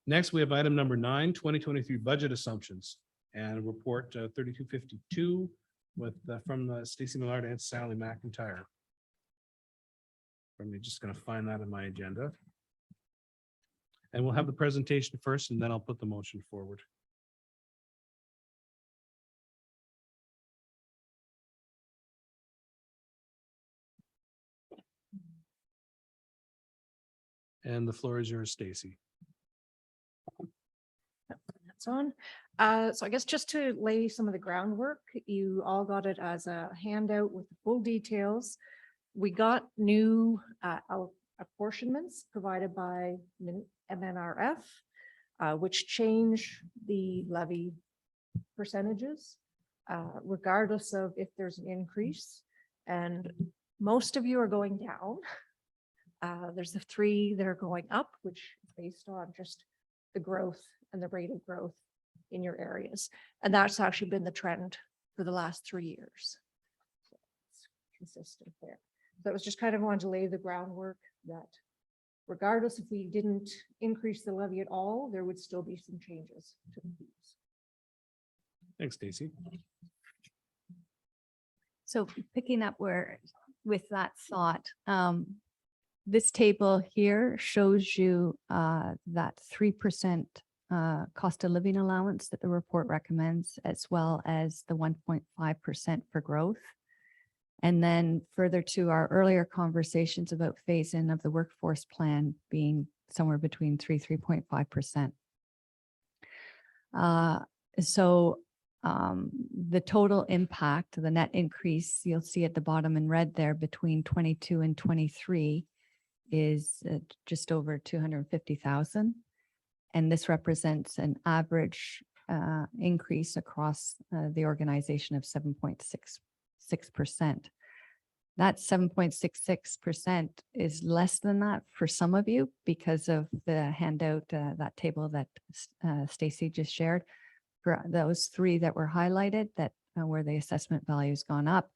Next, we have item number 9, 2023 budget assumptions, and report 3252 with from Stacey Millard and Sally McIntyre. I'm just going to find that in my agenda. And we'll have the presentation first, and then I'll put the motion forward. And the floor is yours, Stacey. That's on. So I guess just to lay some of the groundwork, you all got it as a handout with the full details. We got new apportionments provided by MNRF, which change the levy percentages, regardless of if there's an increase. And most of you are going down. There's the 3 that are going up, which is based on just the growth and the rate of growth in your areas. And that's actually been the trend for the last 3 years. So it's consistent there. So it was just kind of wanted to lay the groundwork that regardless if we didn't increase the levy at all, there would still be some changes to the fees. Thanks, Stacey. So picking up where with that thought, this table here shows you that 3% cost of living allowance that the report recommends, as well as the 1.5% for growth. And then further to our earlier conversations about phase in of the workforce plan being somewhere between 3.5%. So the total impact, the net increase, you'll see at the bottom in red there between 22 and 23 is just over 250,000. And this represents an average increase across the organization of 7.66%. That 7.66% is less than that for some of you because of the handout, that table that Stacy just shared. For those three that were highlighted, that where the assessment value has gone up,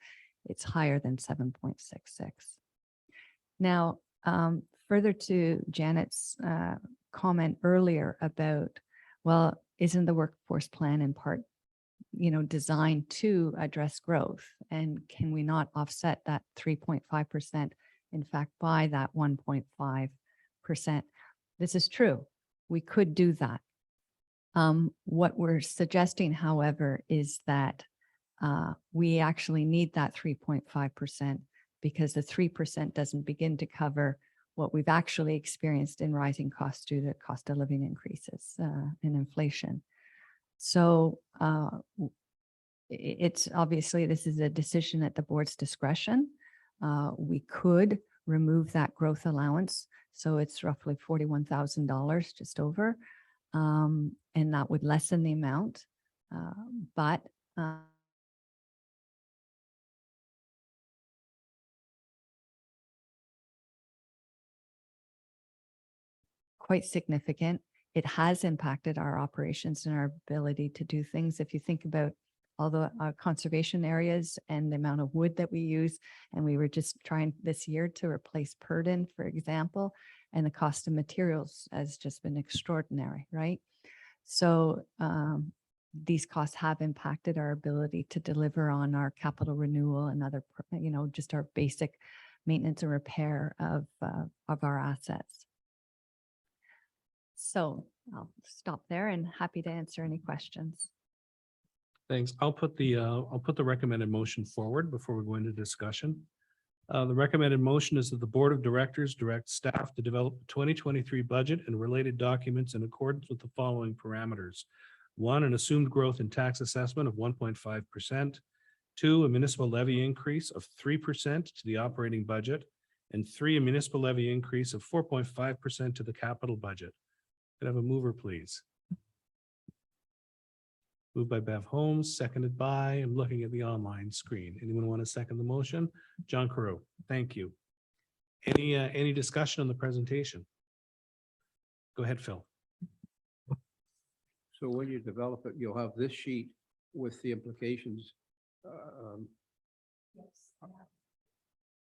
it's higher than 7.66. Now, further to Janet's comment earlier about, well, isn't the workforce plan in part, designed to address growth? And can we not offset that 3.5%, in fact, by that 1.5%? This is true. We could do that. What we're suggesting, however, is that we actually need that 3.5% because the 3% doesn't begin to cover what we've actually experienced in rising costs due to cost of living increases and inflation. So it's obviously, this is a decision at the board's discretion. We could remove that growth allowance. So it's roughly $41,000, just over. And that would lessen the amount. But quite significant. It has impacted our operations and our ability to do things. If you think about all the conservation areas and the amount of wood that we use, and we were just trying this year to replace Purdon, for example, and the cost of materials has just been extraordinary, right? So these costs have impacted our ability to deliver on our capital renewal and other, just our basic maintenance and repair of our assets. So I'll stop there and happy to answer any questions. Thanks. I'll put the recommended motion forward before we go into discussion. The recommended motion is that the Board of Directors direct staff to develop the 2023 budget and related documents in accordance with the following parameters. 1, an assumed growth in tax assessment of 1.5%. 2, a municipal levy increase of 3% to the operating budget. And 3, a municipal levy increase of 4.5% to the capital budget. Could I have a mover, please? Moved by Bev Holmes, seconded by, I'm looking at the online screen. Anyone want to second the motion? John Carew, thank you. Any discussion on the presentation? Go ahead, Phil. So when you develop it, you'll have this sheet with the implications.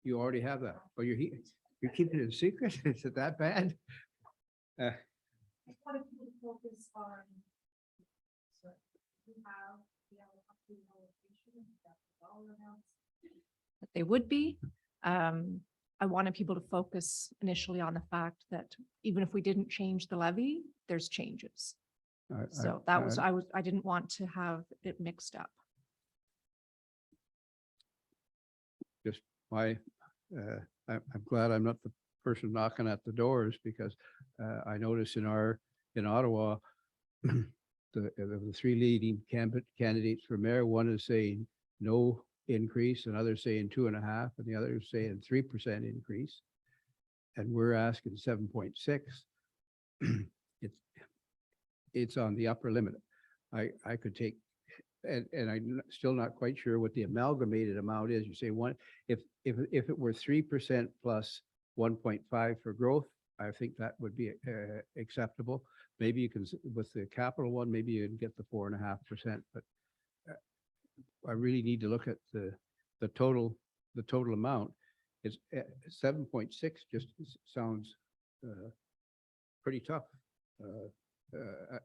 You already have that, but you're keeping it a secret? Is it that bad? That they would be. I wanted people to focus initially on the fact that even if we didn't change the levy, there's changes. So that was, I didn't want to have it mixed up. Just I'm glad I'm not the person knocking at the doors, because I noticed in Ottawa, the three leading candidates for mayor, one is saying no increase, another saying 2.5%, and the other is saying 3% increase. And we're asking 7.6. It's on the upper limit. I could take, and I'm still not quite sure what the amalgamated amount is. You say one, if it were 3% plus 1.5 for growth, I think that would be acceptable. Maybe you can, with the capital one, maybe you can get the 4.5%, but I really need to look at the total amount. It's 7.6 just sounds pretty tough.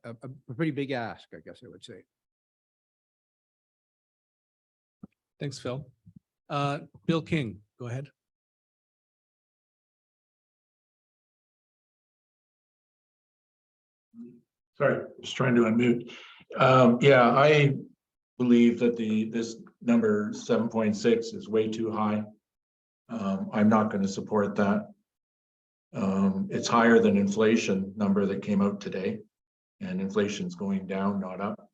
A pretty big ask, I guess I would say. Thanks, Phil. Bill King, go ahead. Sorry, just trying to unmute. Yeah, I believe that this number 7.6 is way too high. I'm not going to support that. It's higher than inflation number that came out today, and inflation's going down, not up.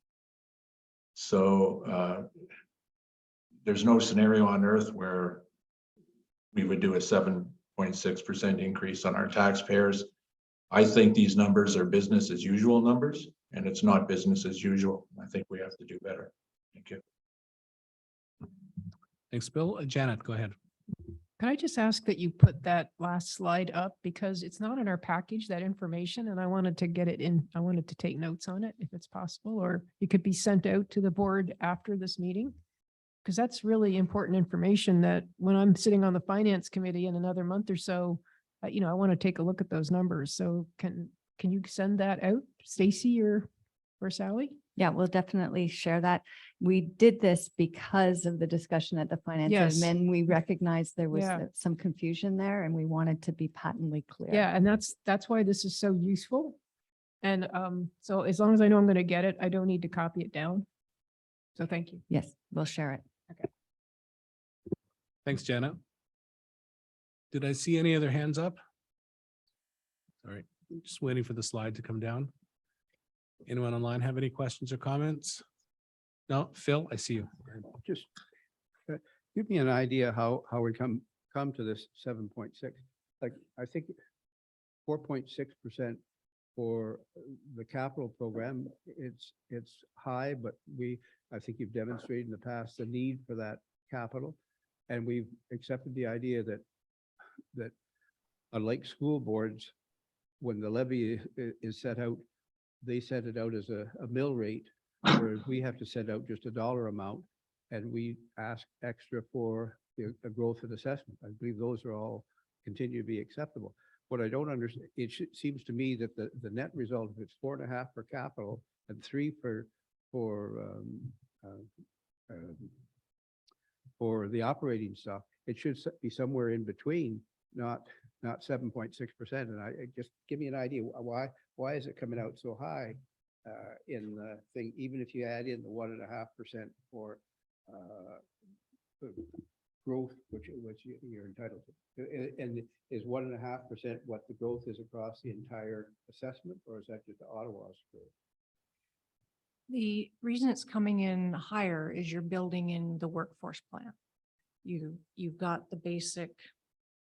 So there's no scenario on earth where we would do a 7.6% increase on our taxpayers. I think these numbers are business as usual numbers, and it's not business as usual. I think we have to do better. Thank you. Thanks, Bill. Janet, go ahead. Can I just ask that you put that last slide up because it's not in our package, that information, and I wanted to get it in. I wanted to take notes on it if it's possible, or it could be sent out to the board after this meeting. Because that's really important information that when I'm sitting on the finance committee in another month or so, I want to take a look at those numbers. So can you send that out, Stacy or Sally? Yeah, we'll definitely share that. We did this because of the discussion at the finance. Yes. And then we recognized there was Yeah. some confusion there and we wanted to be patently clear. Yeah, and that's why this is so useful. And so as long as I know I'm going to get it, I don't need to copy it down. So thank you. Yes, we'll share it. Thanks, Janet. Did I see any other hands up? All right, just waiting for the slide to come down. Anyone online have any questions or comments? No, Phil, I see you. Just give me an idea how we come to this 7.6. Like, I think 4.6% for the capital program, it's high, but I think you've demonstrated in the past the need for that capital. And we've accepted the idea that unlike school boards, when the levy is set out, they set it out as a mill rate, whereas we have to set out just a dollar amount, and we ask extra for a growth and assessment. I believe those are all continue to be acceptable. What I don't understand, seems to me that the net result, if it's 4.5 for capital and 3 for the operating stuff, it should be somewhere in between, not 7.6%. And I just give me an idea why is it coming out so high in the thing, even if you add in the 1.5% for growth, which you're entitled to. And is 1.5% what the growth is across the entire assessment, or is that just Ottawa's growth? The reason it's coming in higher is you're building in the workforce plan. You've got the basic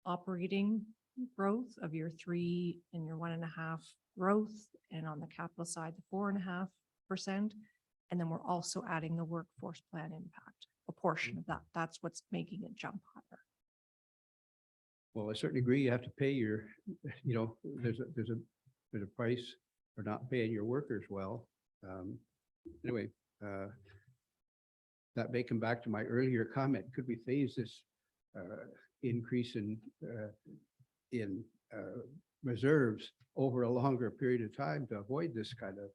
operating growth of your 3 and your 1.5 growth, and on the capital side, the 4.5%. And then we're also adding the workforce plan impact, a portion of that. That's what's making it jump higher. Well, I certainly agree. You have to pay there's a price for not paying your workers well. Anyway, that may come back to my earlier comment. Could we phase this increase in reserves over a longer period of time to avoid this kind of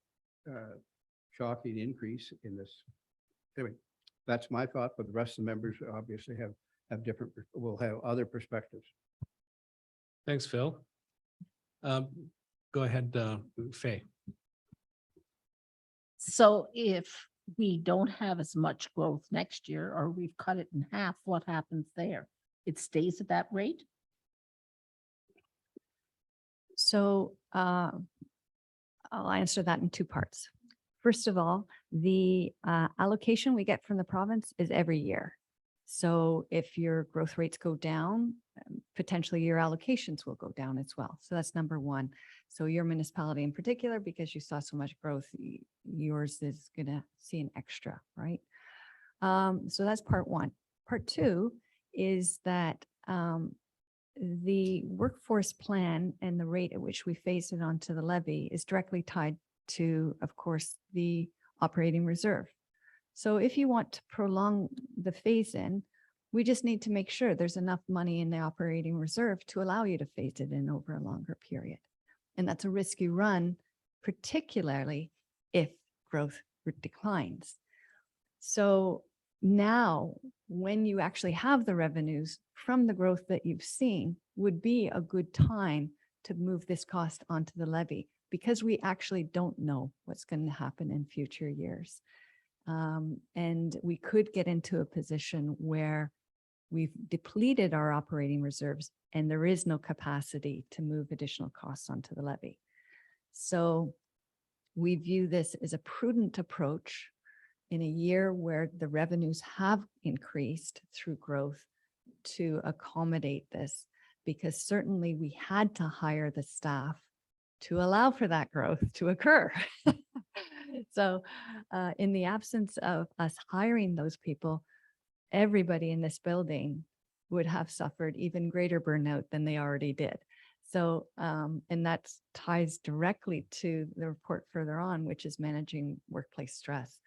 shocking increase in this? Anyway, that's my thought, but the rest of the members obviously will have other perspectives. Thanks, Phil. Go ahead, Faye. So if we don't have as much growth next year, or we've cut it in half, what happens there? It stays at that rate? So I'll answer that in 2 parts. First of all, the allocation we get from the province is every year. So if your growth rates go down, potentially your allocations will go down as well. So that's number one. So your municipality in particular, because you saw so much growth, yours is going to see an extra, right? So that's part one. Part two is that the workforce plan and the rate at which we phase it onto the levy is directly tied to, of course, the operating reserve. So if you want to prolong the phase in, we just need to make sure there's enough money in the operating reserve to allow you to phase it in over a longer period. And that's a risk you run, particularly if growth declines. So now, when you actually have the revenues from the growth that you've seen, would be a good time to move this cost onto the levy, because we actually don't know what's going to happen in future years. And we could get into a position where we've depleted our operating reserves and there is no capacity to move additional costs onto the levy. So we view this as a prudent approach in a year where the revenues have increased through growth to accommodate this, because certainly we had to hire the staff to allow for that growth to occur. So in the absence of us hiring those people, everybody in this building would have suffered even greater burnout than they already did. So, and that ties directly to the report further on, which is managing workplace stress.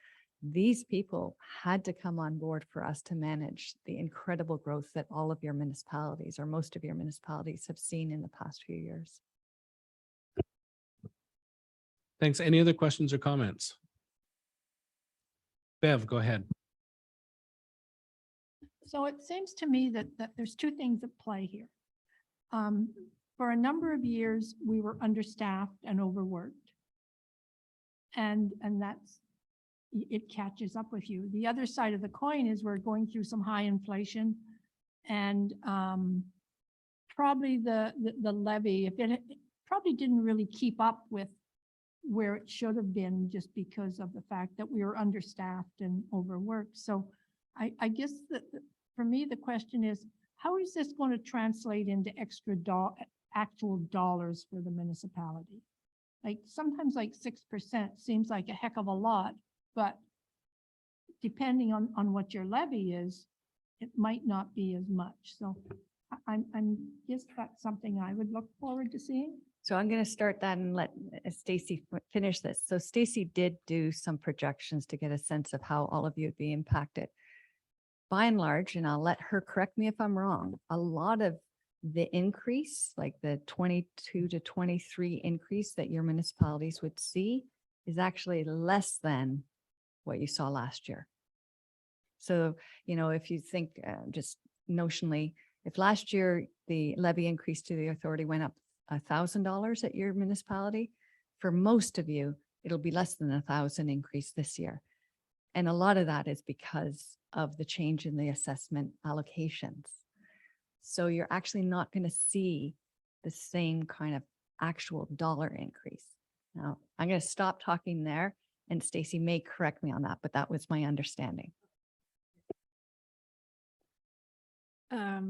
These people had to come on board for us to manage the incredible growth that all of your municipalities, or most of your municipalities, have seen in the past few years. Thanks. Any other questions or comments? Bev, go ahead. So it seems to me that there's two things at play here. For a number of years, we were understaffed and overworked. And that's, it catches up with you. The other side of the coin is we're going through some high inflation, and probably the levy, if it probably didn't really keep up with where it should have been, just because of the fact that we were understaffed and overworked. So I guess that for me, the question is, how is this going to translate into extra actual dollars for the municipality? Like sometimes like 6% seems like a heck of a lot, but depending on what your levy is, it might not be as much. So I'm guess that's something I would look forward to seeing. So I'm going to start that and let Stacy finish this. So Stacy did do some projections to get a sense of how all of you would be impacted. By and large, and I'll let her correct me if I'm wrong, a lot of the increase, like the 22 to 23 increase that your municipalities would see, is actually less than what you saw last year. So, you know, if you think just notionally, if last year the levy increase to the authority went up $1,000 at your municipality, for most of you, it'll be less than $1,000 increase this year. And a lot of that is because of the change in the assessment allocations. So you're actually not going to see the same kind of actual dollar increase. Now, I'm going to stop talking there, and Stacy may correct me on that, but that was my understanding. I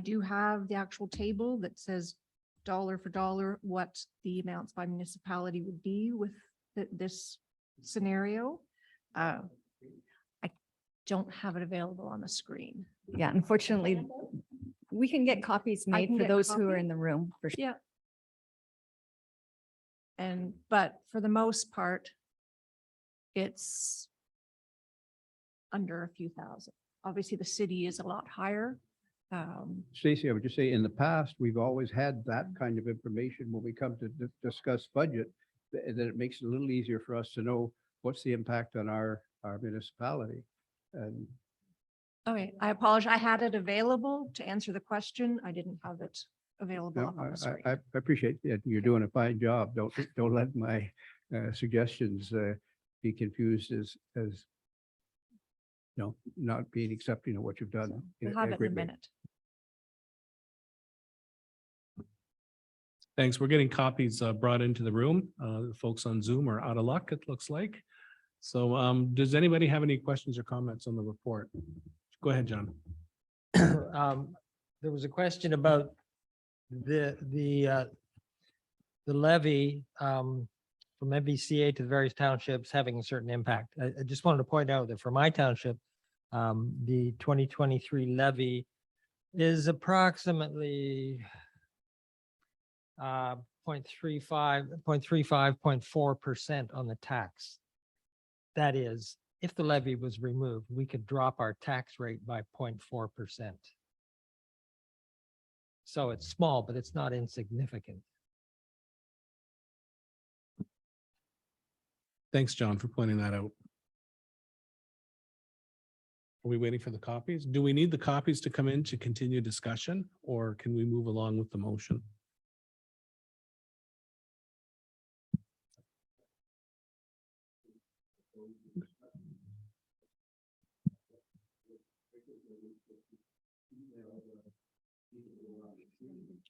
do have the actual table that says dollar for dollar what the amounts by municipality would be with this scenario. I don't have it available on the screen. Yeah, unfortunately, we can get copies made can for get those who are copies. in the room. For sure. Yeah. But for the most part, it's under a few thousand. Obviously, the city is a lot higher. Stacy, I would just say, in the past, we've always had that kind of information when we come to discuss budget, that it makes it a little easier for us to know what's the impact on our municipality. And Okay, I apologize. I had it available to answer the question. I didn't have it available no, on the screen. I appreciate it. You're doing a fine job. Don't let my suggestions be confused as you know, not being accepting of what you've done. We'll have it in a great way. minute. Thanks. We're getting copies brought into the room. The folks on Zoom are out of luck, it looks like. So does anybody have any questions or comments on the report? Go ahead, John. There was a question about the levy from MVCA to the various townships having a certain impact. I just wanted to point out that for my township, the 2023 levy is approximately 0.4% on the tax. That is, if the levy was removed, we could drop our tax rate by 0.4%. So it's small, but it's not insignificant. Thanks, John, for pointing that out. Are we waiting for the copies? Do we need the copies to come in to continue discussion, or can we move along with the motion?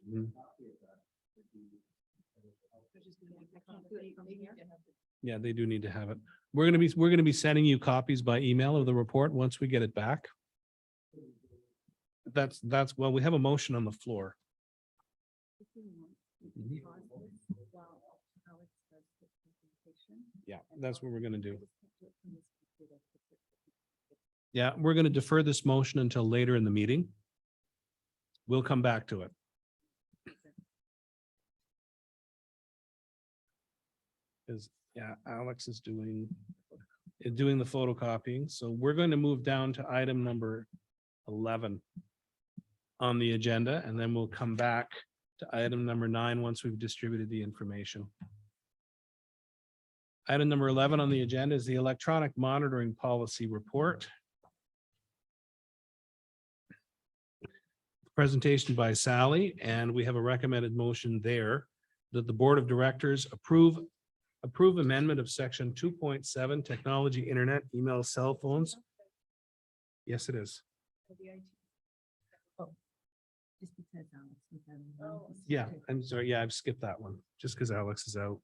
Mhm. Yeah, they do need to have it. We're gonna be sending you copies by email of the report once we get it back. Well, we have a motion on the floor. Mhm. Yeah, that's what we're gonna do. Yeah, we're gonna defer this motion until later in the meeting. We'll come back to it. Yeah, Alex is doing the photocopying, so we're going to move down to item number 11 on the agenda, and then we'll come back to item number 9 once we've distributed the information. Item number 11 on the agenda is the electronic monitoring policy report. Presentation by Sally, and we have a recommended motion there that the Board of Directors approve amendment of section 2.7 technology, internet, email, cell phones. Yes, it is. Yeah, I'm sorry. Yeah, I've skipped that one just because Alex is out.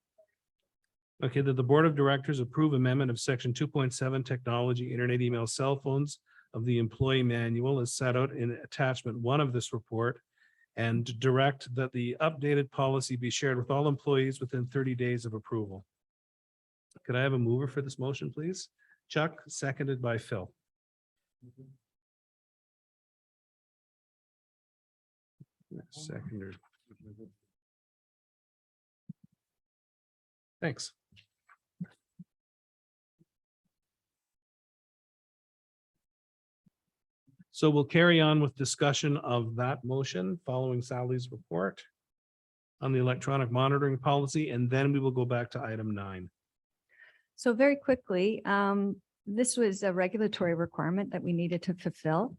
Okay, that the Board of Directors approve amendment of section 2.7 technology, internet, email, cell phones of the employee manual as set out in attachment 1 of this report, and direct that the updated policy be shared with all employees within 30 days of approval. Could I have a mover for this motion, please? Chuck, seconded by Phil. Seconder. Thanks. So we'll carry on with discussion of that motion following Sally's report on the electronic monitoring policy, and then we will go back to item 9. So very quickly, this was a regulatory requirement that we needed to fulfill.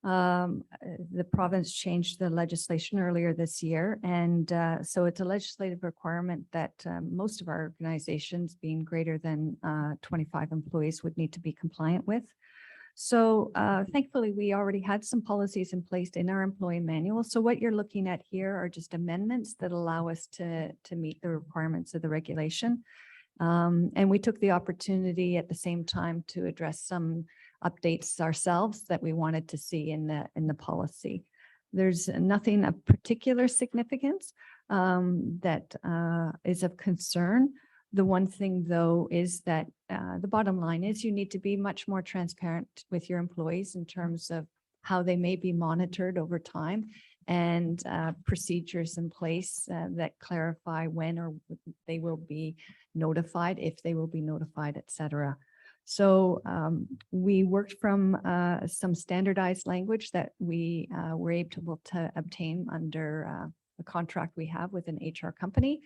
The province changed the legislation earlier this year, and so it's a legislative requirement that most of our organizations, being greater than 25 employees, would need to be compliant with. So thankfully, we already had some policies in place in our employee manual. So what you're looking at here are just amendments that allow us to meet the requirements of the regulation. And we took the opportunity at the same time to address some updates ourselves that we wanted to see in the policy. There's nothing of particular significance that is of concern. The one thing, though, is that the bottom line is you need to be much more transparent with your employees in terms of how they may be monitored over time, and procedures in place that clarify when or they will be notified, if they will be notified, et cetera. So we worked from some standardized language that we were able to obtain under a contract we have with an HR company.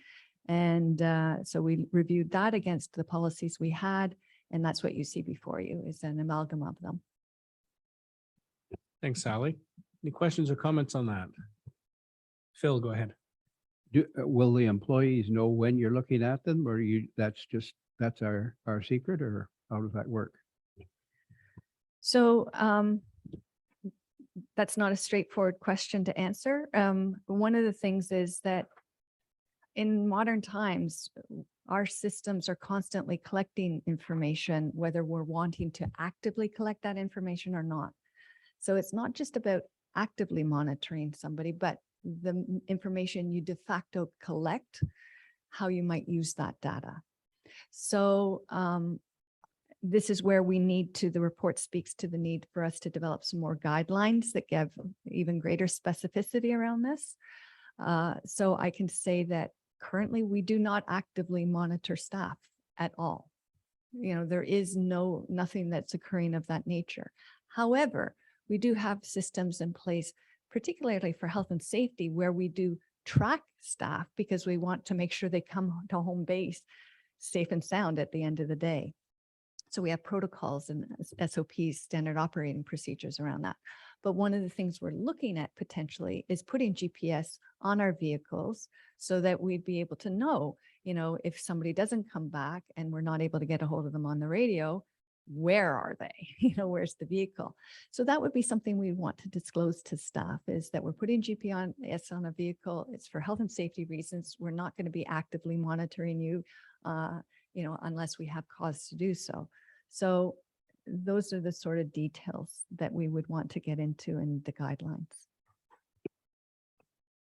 And so we reviewed that against the policies we had, and that's what you see before you is an amalgam of them. Thanks, Sally. Any questions or comments on that? Phil, go ahead. Will the employees know when you're looking at them, or that's our secret, or how does that work? So that's not a straightforward question to answer. One of the things is that in modern times, our systems are constantly collecting information, whether we're wanting to actively collect that information or not. So it's not just about actively monitoring somebody, but the information you de facto collect, how you might use that data. So this is where the report speaks to the need for us to develop some more guidelines that give even greater specificity around this. So I can say that currently we do not actively monitor staff at all. There is nothing that's occurring of that nature. However, we do have systems in place, particularly for health and safety, where we do track staff because we want to make sure they come to home base safe and sound at the end of the day. So we have protocols and SOPs, standard operating procedures around that. But one of the things we're looking at potentially is putting GPS on our vehicles so that we'd be able to know if somebody doesn't come back and we're not able to get a hold of them on the radio, where are they? Where's the vehicle? So that would be something we want to disclose to staff, is that we're putting GPS on a vehicle. It's for health and safety reasons. We're not going to be actively monitoring you, unless we have cause to do so. So those are the sort of details that we would want to get into in the guidelines.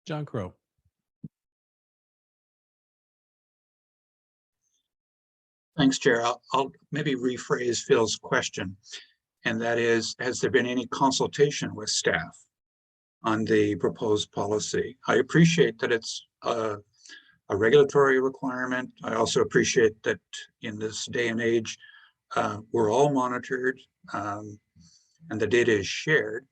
John Crow. Thanks, Chair. I'll maybe rephrase Phil's question. And that is, has there been any consultation with staff on the proposed policy? I appreciate that it's a regulatory requirement. I also appreciate that in this day and age, we're all monitored and the data is shared.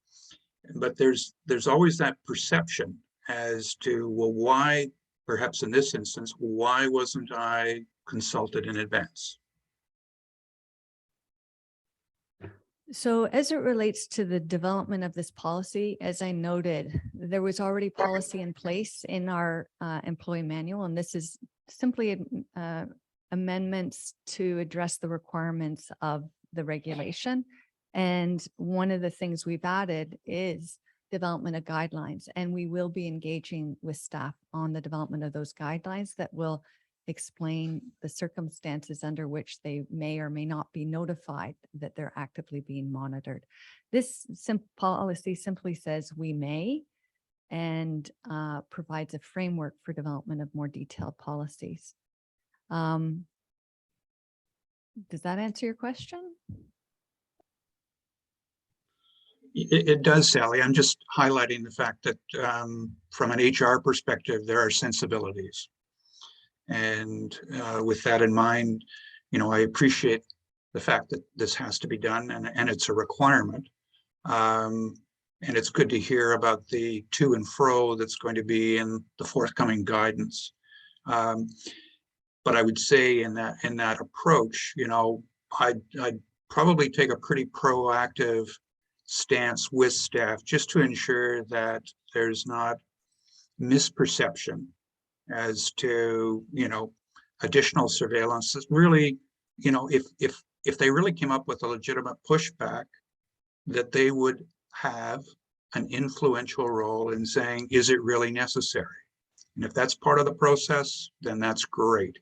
But there's always that perception as to, well, why, perhaps in this instance, why wasn't I consulted in advance? So as it relates to the development of this policy, as I noted, there was already policy in place in our employee manual, and this is simply amendments to address the requirements of the regulation. And one of the things we've added is development of guidelines, and we will be engaging with staff on the development of those guidelines that will explain the circumstances under which they may or may not be notified that they're actively being monitored. This policy simply says we may, and provides a framework for development of more detailed policies. Does that answer your question? It does, Sally. I'm just highlighting the fact that from an HR perspective, there are sensibilities. And with that in mind, I appreciate the fact that this has to be done and it's a requirement. And it's good to hear about the to and fro that's going to be in the forthcoming guidance. But I would say in that approach, I'd probably take a pretty proactive stance with staff just to ensure that there's not misperception as to, additional surveillance. Is really, if they really came up with a legitimate pushback, that they would have an influential role in saying, is it really necessary? And if that's part of the process, then that's great.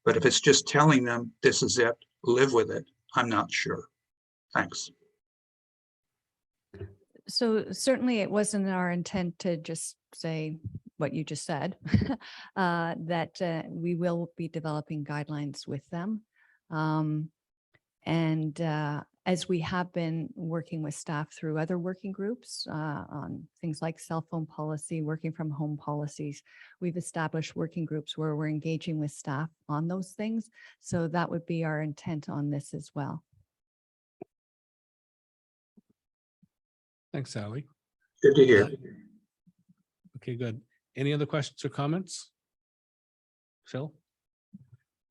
But if it's just telling them, this is it, live with it, I'm not sure. Thanks. So certainly it wasn't our intent to just say what you just said, that we will be developing guidelines with them. As we have been working with staff through other working groups on things like cell phone policy, working from home policies, we've established working groups where we're engaging with staff on those things. So that would be our intent on this as well. Thanks, Sally. Good to hear. Okay, good. Any other questions or comments? Phil?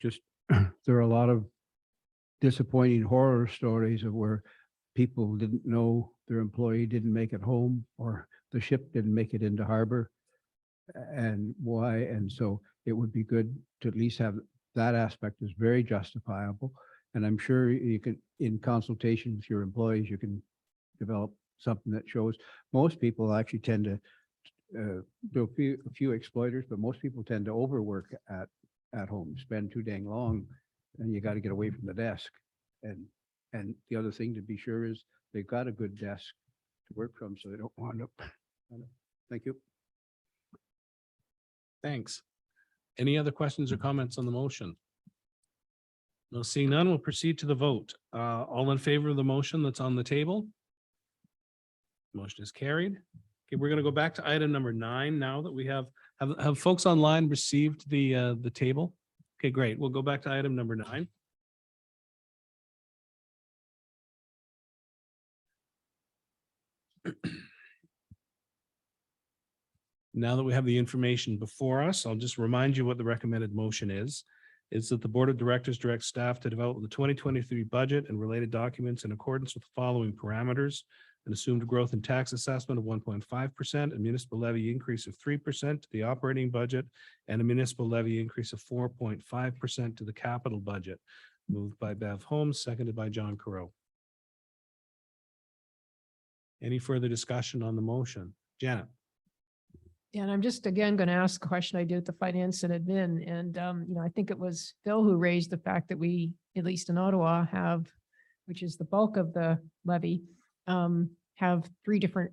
Just, there are a lot of disappointing horror stories of where people didn't know their employee didn't make it home, or the ship didn't make it into harbor, and why. And so it would be good to at least have that aspect is very justifiable. And I'm sure you can, in consultation with your employees, you can develop something that shows. Most people actually tend to do a few exploiters, but most people tend to overwork at home, spend too dang long, and you got to get away from the desk. And the other thing to be sure is they've got a good desk to work from, so they don't wind up. Thank you. Thanks. Any other questions or comments on the motion? No, seeing none, we'll proceed to the vote. All in favor of the motion that's on the table? Motion is carried. Okay, we're going to go back to item number 9 now that we have folks online received the table. Okay, great. We'll go back to item number 9. Now that we have the information before us, I'll just remind you what the recommended motion is that the Board of Directors direct staff to develop the 2023 budget and related documents in accordance with the following parameters. an assumed growth in tax assessment of 1.5%, a municipal levy increase of 3% to the operating budget, and a municipal levy increase of 4.5% to the capital budget. Moved by Bev Holmes, seconded by John Carreau. Any further discussion on the motion? Janet? Yeah, and I'm just again going to ask a question I did at the finance and admin. And, I think it was Phil who raised the fact that we, at least in Ottawa, have, which is the bulk of the levy, have 3 different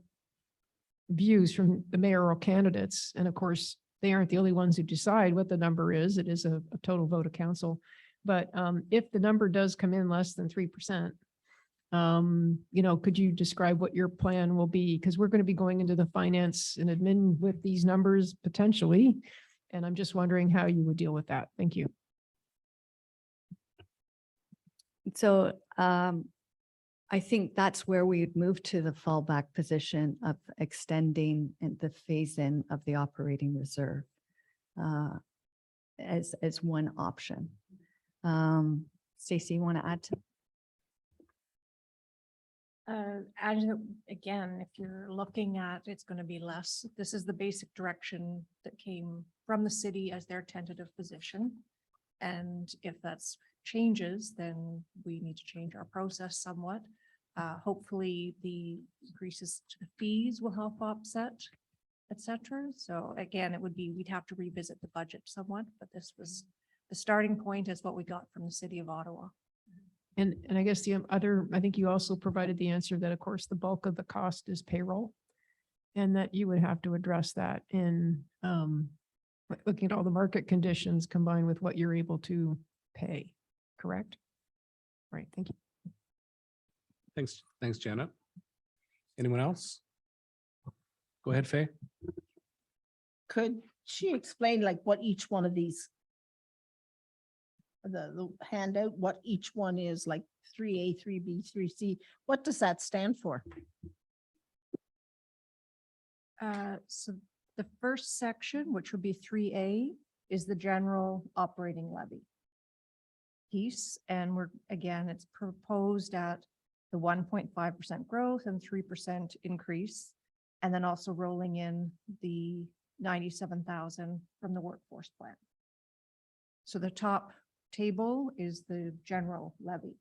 views from the mayoral candidates. And of course, they aren't the only ones who decide what the number is. It is a total vote of council. But if the number does come in less than 3%, could you describe what your plan will be? Because we're going to be going into the finance and admin with these numbers potentially. And I'm just wondering how you would deal with that. Thank you. So I think that's where we'd move to the fallback position of extending the phase-in of the operating reserve as one option. Stacey, you want to add to? Again, if you're looking at, it's going to be less. This is the basic direction that came from the city as their tentative position. And if that's changes, then we need to change our process somewhat. Hopefully the increases to the fees will help offset, et cetera. So again, it would be, we'd have to revisit the budget somewhat, but this was the starting point is what we got from the city of Ottawa. And I guess the other, I think you also provided the answer that of course the bulk of the cost is payroll. And that you would have to address that in looking at all the market conditions combined with what you're able to pay, correct? Right, thank you. Thanks, Janet. Anyone else? Go ahead, Faye. Could she explain like what each one of these, the handout, what each one is, like 3A, 3B, 3C, what does that stand for? So the first section, which would be 3A, is the general operating levy piece. And it's proposed at the 1.5% growth and 3% increase. And then also rolling in the 97,000 from the workforce plan. So the top table is the general levy.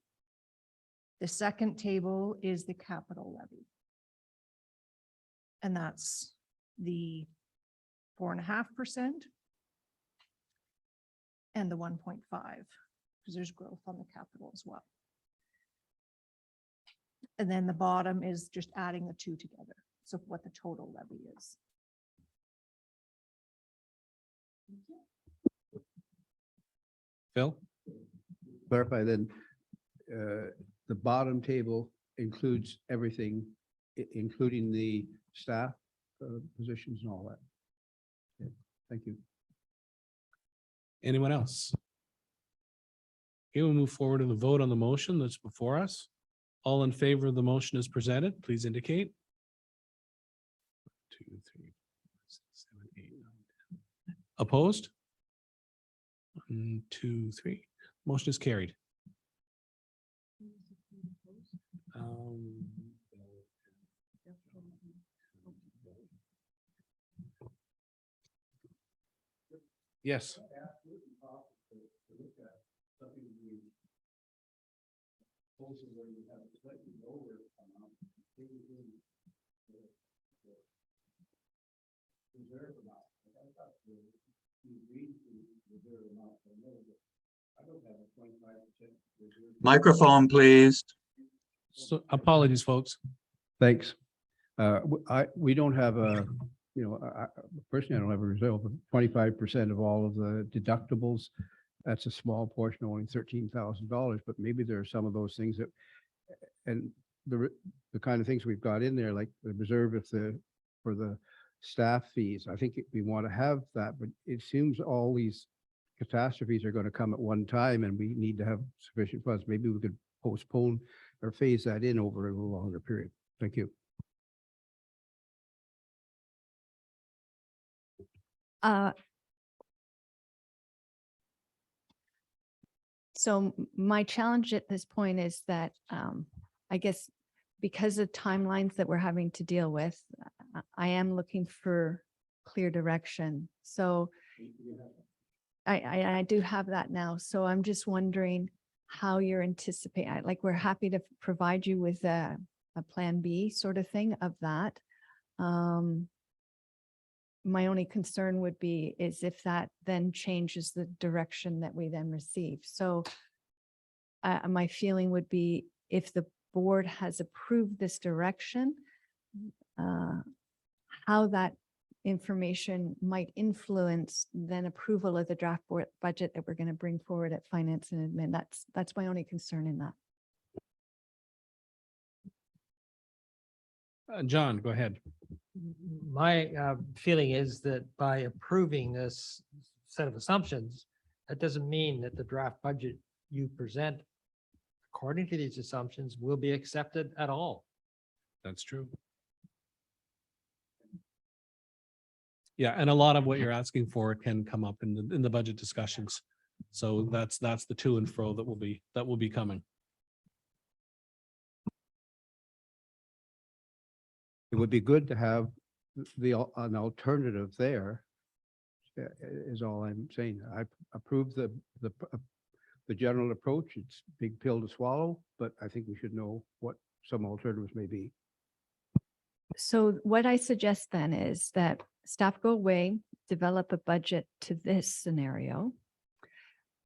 The second table is the capital levy. And that's the 4.5% and the 1.5, because there's growth on the capital as well. And then the bottom is just adding the two together. So what the total levy is. Phil? Clarify then, the bottom table includes everything, including the staff positions and all that. Okay, thank you. Anyone else? Okay, we'll move forward to the vote on the motion that's before us. All in favor of the motion as presented, please indicate. 2, 3, 4, 6, 7, 8, 9, 10. Opposed? 1, 2, 3. Motion is carried. Yes. Microphone, please. So apologies, folks. Thanks. We don't have a, personally, I don't have a reserve, but 25% of all of the deductibles. That's a small portion, only $13,000, but maybe there are some of those things that, and the kind of things we've got in there, like the reserve for the staff fees. I think we want to have that, but it seems all these catastrophes are going to come at one time and we need to have sufficient funds. Maybe we could postpone or phase that in over a little longer period. Thank you. So my challenge at this point is that I guess because of timelines that we're having to deal with, I am looking for clear direction. So I do have that now. So I'm just wondering how you're anticipating, like, we're happy to provide you with a plan B sort of thing of that. My only concern would be is if that then changes the direction that we then receive. So my feeling would be if the board has approved this direction, how that information might influence then approval of the draft board budget that we're going to bring forward at Finance and Admin. That's my only concern in that. John, go ahead. My feeling is that by approving this set of assumptions, that doesn't mean that the draft budget you present according to these assumptions will be accepted at all. That's true. Yeah, and a lot of what you're asking for can come up in the budget discussions. So that's the to and fro that will be coming. It would be good to have an alternative there. Is all I'm saying. I approve the general approach. It's a big pill to swallow, but I think we should know what some alternatives may be. So what I suggest then is that staff go away, develop a budget to this scenario.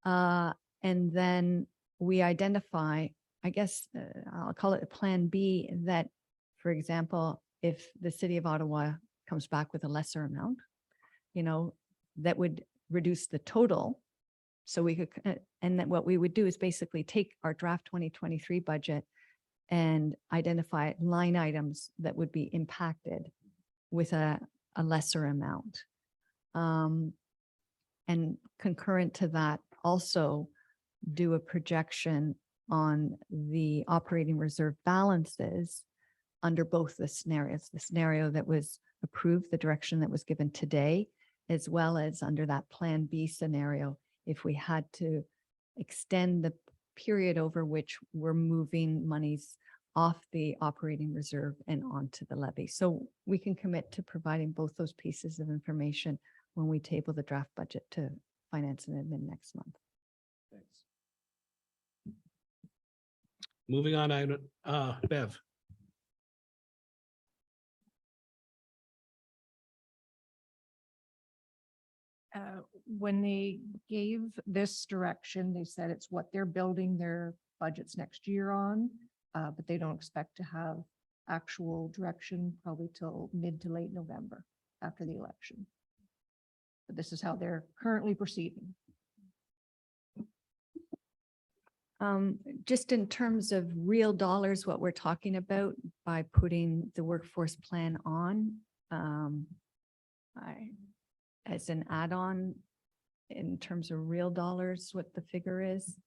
And then we identify, I guess, I'll call it a plan B, that, for example, if the city of Ottawa comes back with a lesser amount, that would reduce the total. So we could, and then what we would do is basically take our draft 2023 budget and identify line items that would be impacted with a lesser amount. And concurrent to that, also do a projection on the operating reserve balances under both the scenarios, the scenario that was approved, the direction that was given today, as well as under that Plan B scenario, if we had to extend the period over which we're moving monies off the operating reserve and onto the levy. So we can commit to providing both those pieces of information when we table the draft budget to Finance and Admin next month. Thanks. Moving on, Bev. When they gave this direction, they said it's what they're building their budgets next year on, but they don't expect to have actual direction probably till mid to late November after the election. But this is how they're currently proceeding. Just in terms of real dollars, what we're talking about by putting the workforce plan on, as an add-on in terms of real dollars, what the figure is,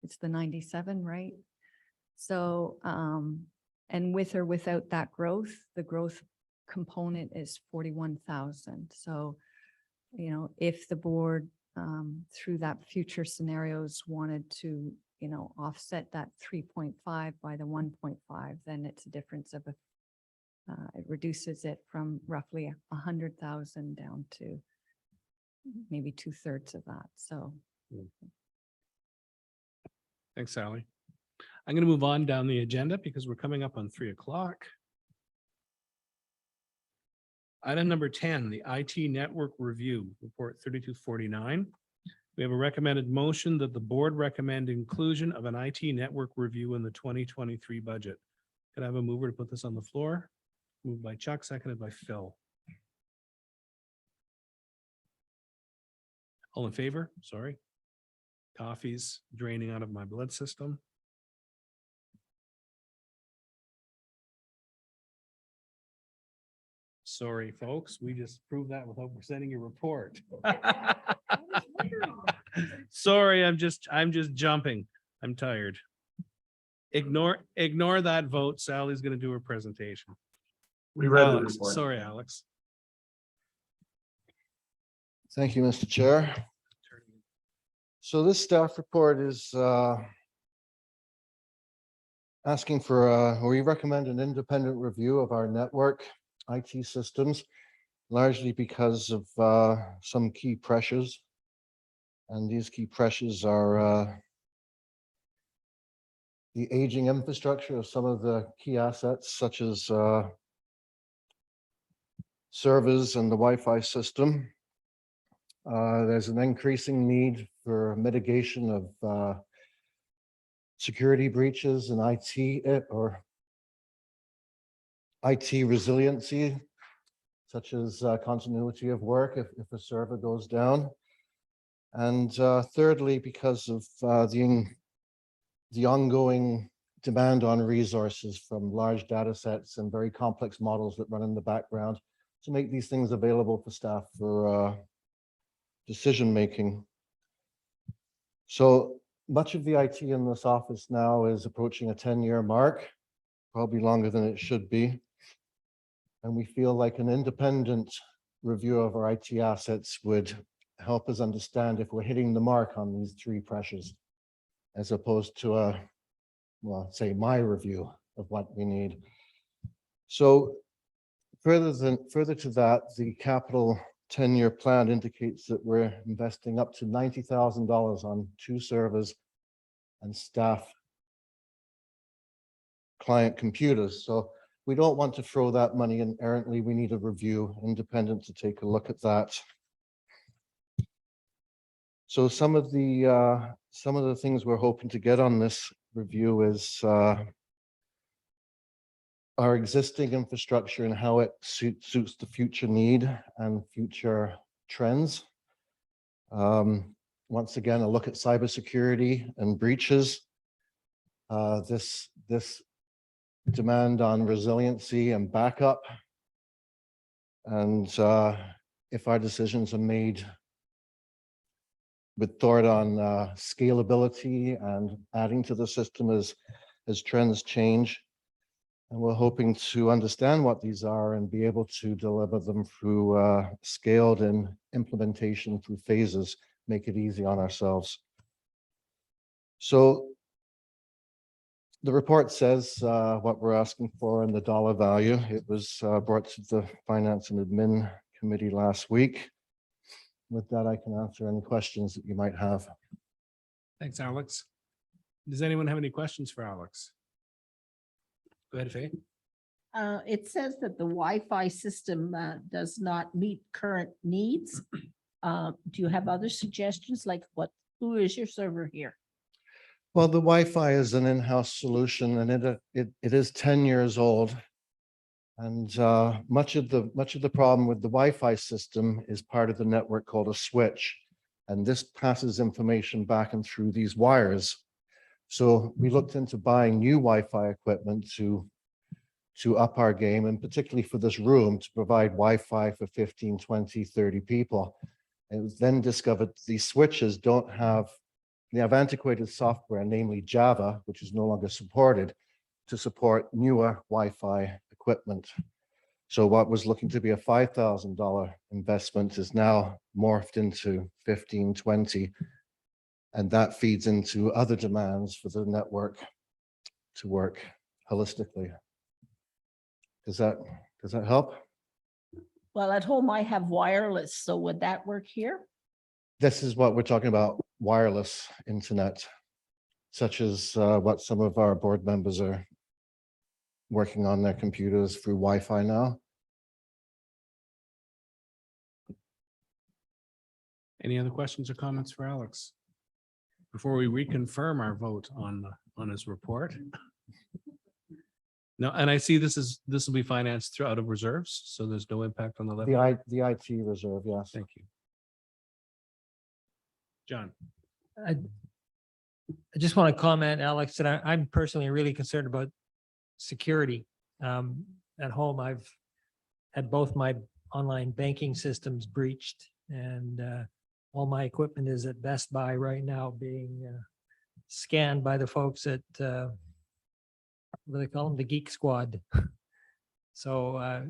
it's the 97, right? So, and with or without that growth, the growth component is 41,000. So, if the board through that future scenarios wanted to, offset that 3.5 by the 1.5, then it's a difference of it reduces it from roughly 100,000 down to maybe 2/3 of that. So. Thanks, Sally. I'm going to move on down the agenda because we're coming up on 3 o'clock. Item number 10, the IT network review, report 3249. We have a recommended motion that the board recommend inclusion of an IT network review in the 2023 budget. Could I have a mover to put this on the floor? Moved by Chuck, seconded by Phil. All in favor? Sorry. Coffee's draining out of my blood system. Sorry, folks, we just proved that without presenting your report. Sorry, I'm just jumping. I'm tired. Ignore that vote. Sally's going to do her presentation. We read the Alex, report. sorry, Alex. Thank you, Mr. Chair. So this staff report is asking for, we recommend an independent review of our network IT systems, largely because of some key pressures. And these key pressures are the aging infrastructure of some of the key assets, such as servers and the Wi-Fi system. There's an increasing need for mitigation of security breaches and IT resiliency, such as continuity of work if a server goes down. And thirdly, because of the ongoing demand on resources from large data sets and very complex models that run in the background to make these things available for staff for decision making. So much of the IT in this office now is approaching a 10-year mark, probably longer than it should be. And we feel like an independent review of our IT assets would help us understand if we're hitting the mark on these three pressures, as opposed to a, well, say my review of what we need. So further to that, the capital 10-year plan indicates that we're investing up to $90,000 on 2 servers and staff client computers. So we don't want to throw that money in errantly. We need a review independent to take a look at that. So some of the things we're hoping to get on this review is our existing infrastructure and how it suits the future need and future trends. Once again, a look at cybersecurity and breaches. This demand on resiliency and backup. And if our decisions are made with thought on scalability and adding to the system as trends change. And we're hoping to understand what these are and be able to deliver them through scaled and implementation through phases, make it easy on ourselves. So the report says what we're asking for and the dollar value. It was brought to the Finance and Admin Committee last week. With that, I can answer any questions that you might have. Thanks, Alex. Does anyone have any questions for Alex? Go ahead, Faye. It says that the Wi-Fi system does not meet current needs. Do you have other suggestions? Like who is your server here? Well, the Wi-Fi is an in-house solution, and it is 10 years old. And much of the problem with the Wi-Fi system is part of the network called a switch. And this passes information back and through these wires. So we looked into buying new Wi-Fi equipment to up our game, and particularly for this room to provide Wi-Fi for 15, 20, 30 people. It was then discovered these switches they have antiquated software, namely Java, which is no longer supported, to support newer Wi-Fi equipment. So what was looking to be a $5,000 investment is now morphed into 15, 20. And that feeds into other demands for the network to work holistically. Does that help? Well, at home I have wireless, so would that work here? This is what we're talking about, wireless internet, such as what some of our board members are working on their computers through Wi-Fi now. Any other questions or comments for Alex? Before we reconfirm our vote on his report. No, and I see this will be financed out of reserves, so there's no impact on the levy. The IT reserve, yes. Thank you. John. I just want to comment, Alex, that I'm personally really concerned about security. At home, I've had both my online banking systems breached, and all my equipment is at Best Buy right now being scanned by the folks at what do they call them? The Geek Squad. So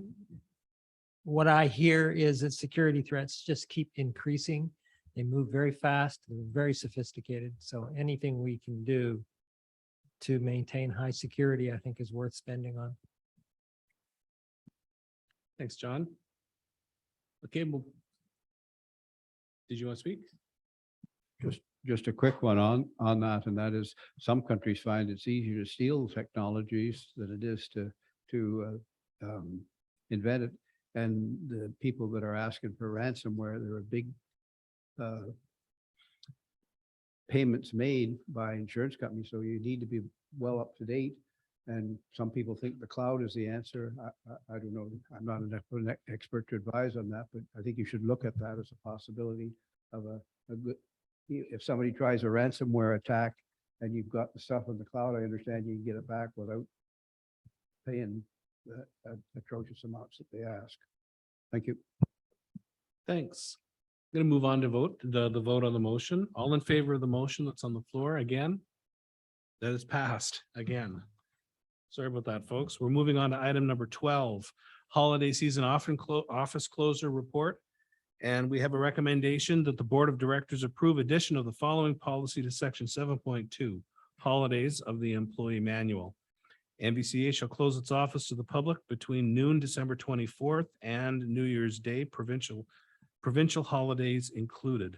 what I hear is that security threats just keep increasing. They move very fast, they're very sophisticated. So anything we can do to maintain high security, I think is worth spending on. Thanks, John. Okay, well. Did you want to speak? Just a quick one on that, and that is some countries find it's easier to steal technologies than it is to invent it. And the people that are asking for ransomware, there are big payments made by insurance companies, so you need to be well up to date. And some people think the cloud is the answer. I don't know. I'm not an expert to advise on that, but I think you should look at that as a possibility of a good. If somebody tries a ransomware attack and you've got the stuff in the cloud, I understand you can get it back without paying the atrocious amounts that they ask. Thank you. Thanks. I'm going to move on to vote, the vote on the motion. All in favor of the motion that's on the floor again? That is passed again. Sorry about that, folks. We're moving on to item number 12, holiday season office closure report. And we have a recommendation that the Board of Directors approve addition of the following policy to section 7.2, holidays of the employee manual. MBCA shall close its office to the public between noon December 24th and New Year's Day, provincial holidays included.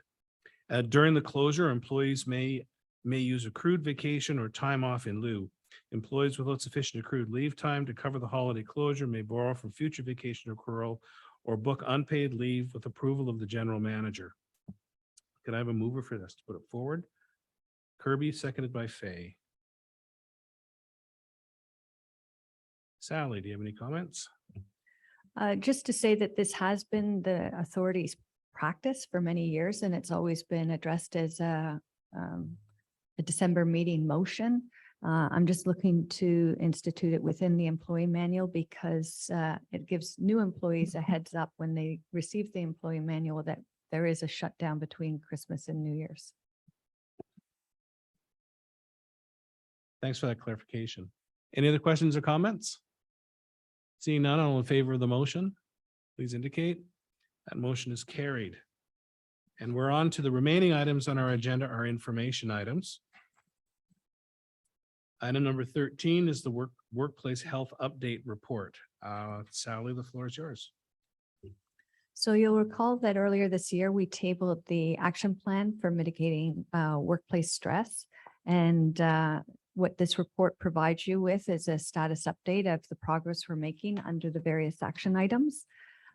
During the closure, employees may use accrued vacation or time off in lieu. Employees without sufficient accrued leave time to cover the holiday closure may borrow from future vacation accrual or book unpaid leave with approval of the general manager. Could I have a mover for this to put it forward? Kirby, seconded by Fay. Sally, do you have any comments? Just to say that this has been the authority's practice for many years, and it's always been addressed as a December meeting motion. I'm just looking to institute it within the employee manual because it gives new employees a heads up when they receive the employee manual that there is a shutdown between Christmas and New Year's. Thanks for that clarification. Any other questions or comments? Seeing none, all in favor of the motion, please indicate. That motion is carried. And we're on to the remaining items on our agenda, our information items. Item number 13 is the workplace health update report. Sally, the floor is yours. So you'll recall that earlier this year, we tabled the action plan for mitigating workplace stress. And what this report provides you with is a status update of the progress we're making under the various action items.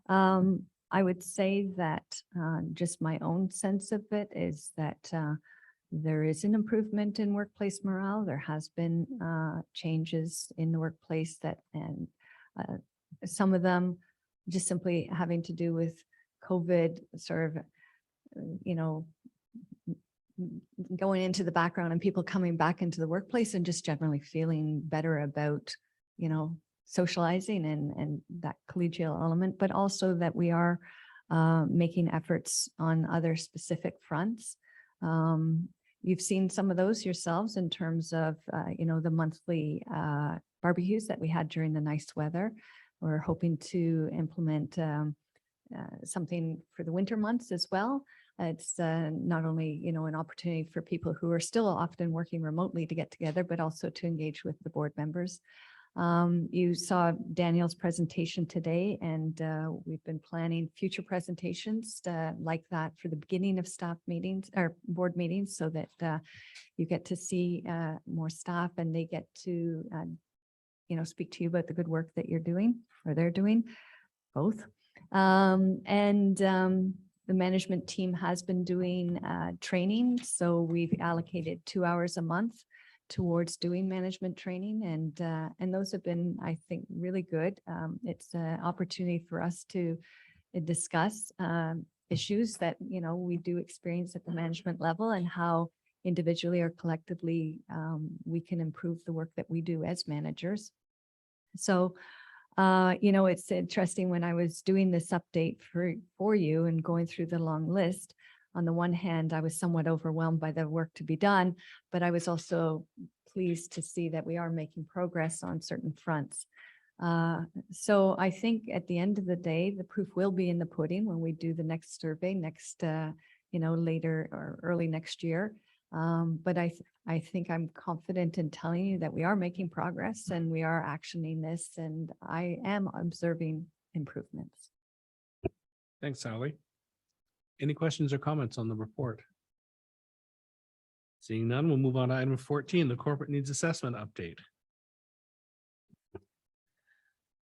I would say that just my own sense of it is that there is an improvement in workplace morale. There has been changes in the workplace and some of them just simply having to do with COVID sort of, going into the background and people coming back into the workplace and just generally feeling better about, socializing and that collegial element, but also that we are making efforts on other specific fronts. You've seen some of those yourselves in terms of, the monthly barbecues that we had during the nice weather. We're hoping to implement something for the winter months as well. It's not only, an opportunity for people who are still often working remotely to get together, but also to engage with the board members. You saw Daniel's presentation today, and we've been planning future presentations like that for the beginning of staff meetings or board meetings so that you get to see more staff and they get to, speak to you about the good work that you're doing or they're doing, both. The management team has been doing training. So we've allocated 2 hours a month towards doing management training. And those have been, I think, really good. It's an opportunity for us to discuss issues that, we do experience at the management level and how individually or collectively we can improve the work that we do as managers. So it's interesting when I was doing this update for you and going through the long list. On the one hand, I was somewhat overwhelmed by the work to be done, but I was also pleased to see that we are making progress on certain fronts. So I think at the end of the day, the proof will be in the pudding when we do the next survey later or early next year. But I think I'm confident in telling you that we are making progress and we are actioning this, and I am observing improvements. Thanks, Sally. Any questions or comments on the report? Seeing none, we'll move on to item 14, the corporate needs assessment update.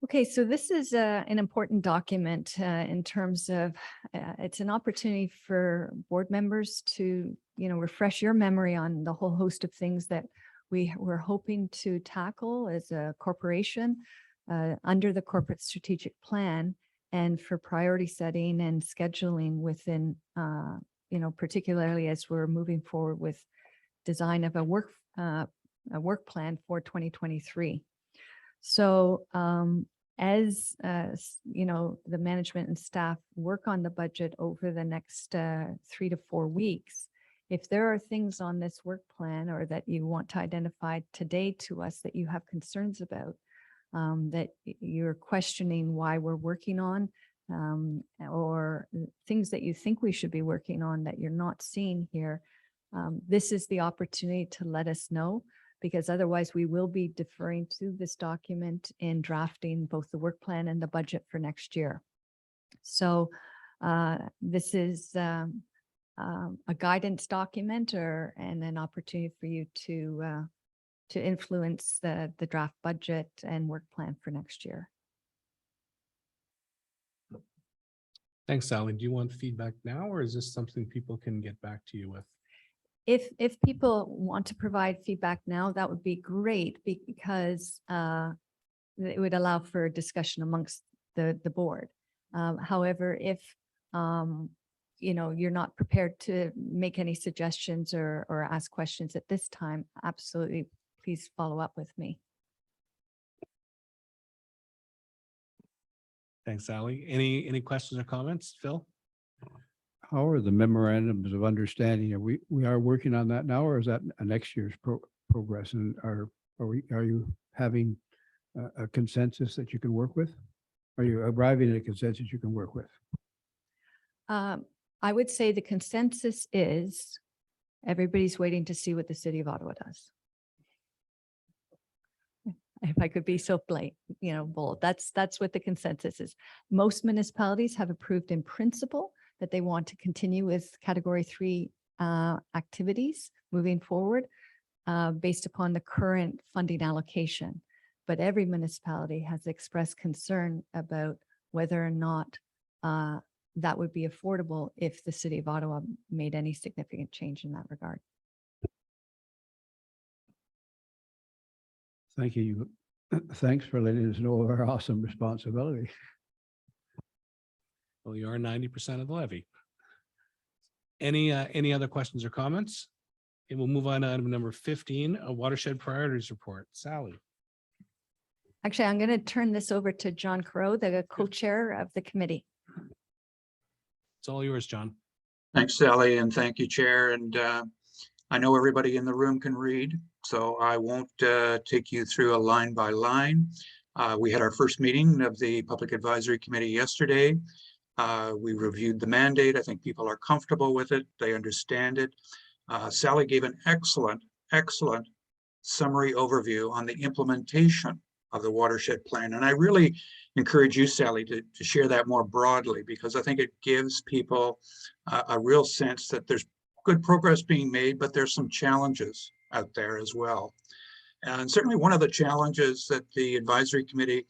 Okay, so this is an important document in terms of, it's an opportunity for board members to, refresh your memory on the whole host of things that we were hoping to tackle as a corporation under the corporate strategic plan, and for priority setting and scheduling within, particularly as we're moving forward with design of a work plan for 2023. So as the management and staff work on the budget over the next 3 to 4 weeks, if there are things on this work plan or that you want to identify today to us that you have concerns about, that you're questioning why we're working on, or things that you think we should be working on that you're not seeing here, this is the opportunity to let us know, because otherwise we will be deferring to this document in drafting both the work plan and the budget for next year. So this is a guidance document and an opportunity for you to influence the draft budget and work plan for next year. Thanks, Sally. Do you want feedback now, or is this something people can get back to you with? If people want to provide feedback now, that would be great, because it would allow for discussion amongst the board. However, if you're not prepared to make any suggestions or ask questions at this time, absolutely, please follow up with me. Thanks, Sally. Any questions or comments, Phil? How are the memorandums of understanding? We are working on that now, or is that a next year's progress? And are you having a consensus that you can work with? Are you arriving at a consensus you can work with? I would say the consensus is everybody's waiting to see what the city of Ottawa does. If I could be so bold, that's what the consensus is. Most municipalities have approved in principle that they want to continue with Category 3 activities moving forward based upon the current funding allocation. But every municipality has expressed concern about whether or not that would be affordable if the city of Ottawa made any significant change in that regard. Thank you. Thanks for letting us know of our awesome responsibility. Well, you are 90% of the levy. Any other questions or comments? And we'll move on to item number 15, a watershed priorities report. Sally. Actually, I'm going to turn this over to John Crow, the co-chair of the committee. It's all yours, John. Thanks, Sally, and thank you, Chair. And I know everybody in the room can read, so I won't take you through a line by line. We had our first meeting of the Public Advisory Committee yesterday. We reviewed the mandate. I think people are comfortable with it. They understand it. Sally gave an excellent summary overview on the implementation of the watershed plan. And I really encourage you, Sally, to share that more broadly, because I think it gives people a real sense that there's good progress being made, but there's some challenges out there as well. And certainly one of the challenges that the advisory committee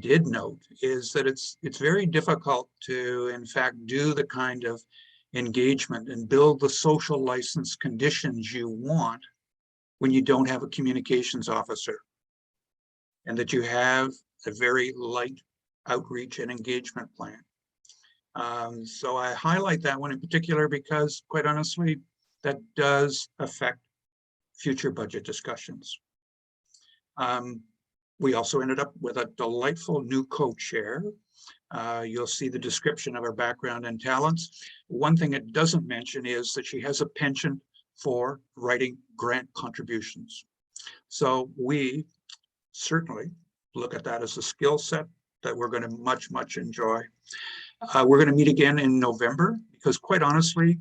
did note is that it's very difficult to, in fact, do the kind of engagement and build the social license conditions you want when you don't have a communications officer, and that you have a very light outreach and engagement plan. So I highlight that one in particular because, quite honestly, that does affect future budget discussions. We also ended up with a delightful new co-chair. You'll see the description of her background and talents. One thing it doesn't mention is that she has a penchant for writing grant contributions. So we certainly look at that as a skill set that we're going to much enjoy. We're going to meet again in November because, quite honestly,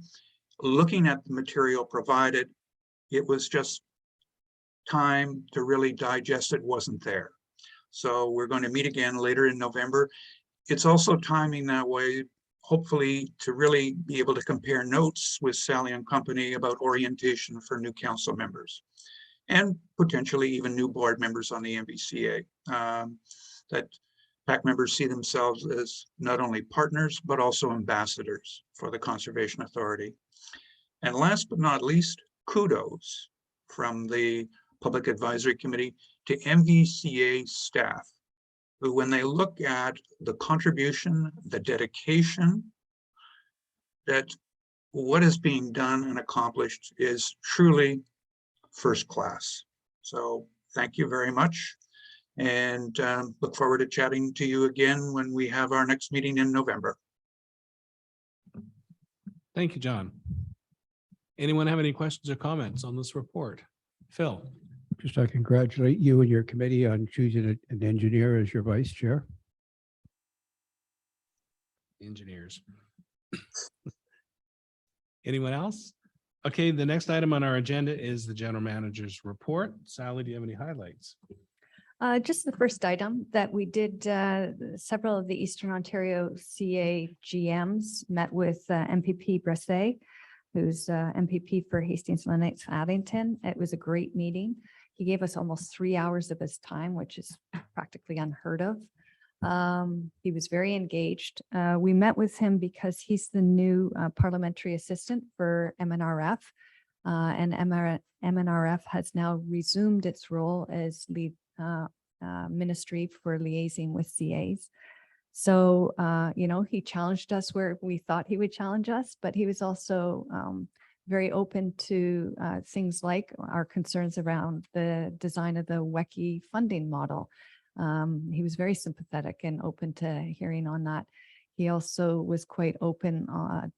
looking at the material provided, it was just time to really digest it wasn't there. So we're going to meet again later in November. It's also timing that way, hopefully to really be able to compare notes with Sally and company about orientation for new council members and potentially even new board members on the MVCA. That PAC members see themselves as not only partners, but also ambassadors for the Conservation Authority. And last but not least, kudos from the Public Advisory Committee to MVCA staff, who when they look at the contribution, the dedication, that what is being done and accomplished is truly first class. So thank you very much. And look forward to chatting to you again when we have our next meeting in November. Thank you, John. Anyone have any questions or comments on this report? Phil? Just I congratulate you and your committee on choosing an engineer as your vice chair. Engineers. Anyone else? Okay, the next item on our agenda is the general manager's report. Sally, do you have any highlights? Just the first item that we did, several of the Eastern Ontario CA GMs met with MPP Bresset, who's MPP for Hastings Lennox Addington. It was a great meeting. He gave us almost 3 hours of his time, which is practically unheard of. He was very engaged. We met with him because he's the new parliamentary assistant for MNRF. And MNRF has now resumed its role as lead ministry for liaising with CAs. So, you know, he challenged us where we thought he would challenge us, but he was also very open to things like our concerns around the design of the WECI funding model. He was very sympathetic and open to hearing on that. He also was quite open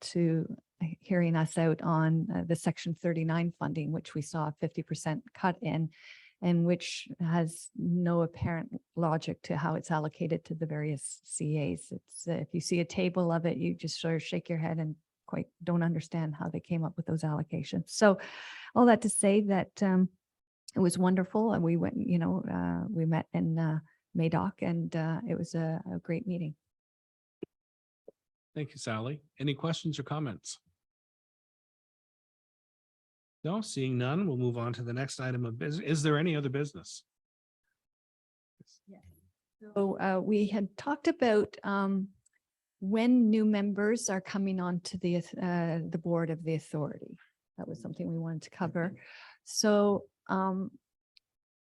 to hearing us out on the Section 39 funding, which we saw a 50% cut in, and which has no apparent logic to how it's allocated to the various CAs. It's if you see a table of it, you just sort of shake your head and quite don't understand how they came up with those allocations. So all that to say that it was wonderful, and we went, you know, we met in Madoc, and it was a great meeting. Thank you, Sally. Any questions or comments? No, seeing none, we'll move on to the next item of business. Is there any other business? So we had talked about when new members are coming on to the board of the authority. That was something we wanted to cover. So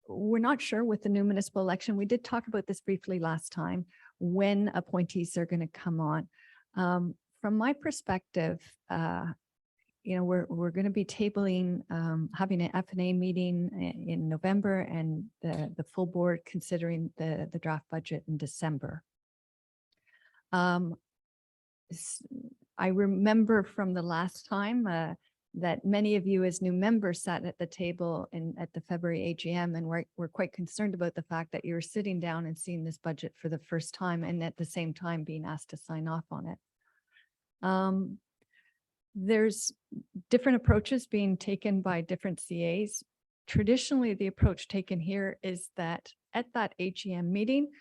we're not sure with the new municipal election. We did talk about this briefly last time, when appointees are going to come on. From my perspective, you know, we're going to be tabling, having an F&A meeting in November, and the full board considering the draft budget in December. I remember from the last time that many of you as new members sat at the table at the February AGM, and we're quite concerned about the fact that you're sitting down and seeing this budget for the first time, and at the same time being asked to sign off on it. There's different approaches being taken by different CAs. Traditionally, the approach taken here is that at that AGM meeting,